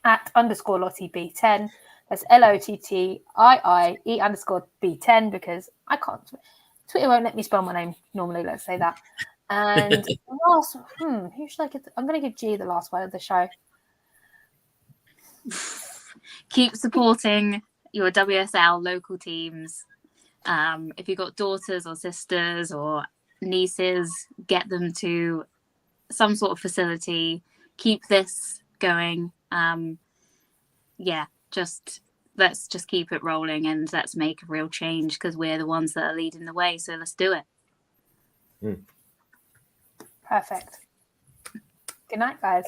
@_ Lottie B10. That's LOTTIIE _ B10 because I can't. Twitter won't let me spell my name normally. Let's say that. And last, who should I give? I'm going to give G the last word of the show. Keep supporting your WSL local teams. If you've got daughters or sisters or nieces, get them to some sort of facility. Keep this going. Let's just keep it rolling and let's make a real change because we're the ones that are leading the way. So let's do it. Perfect. Good night, guys.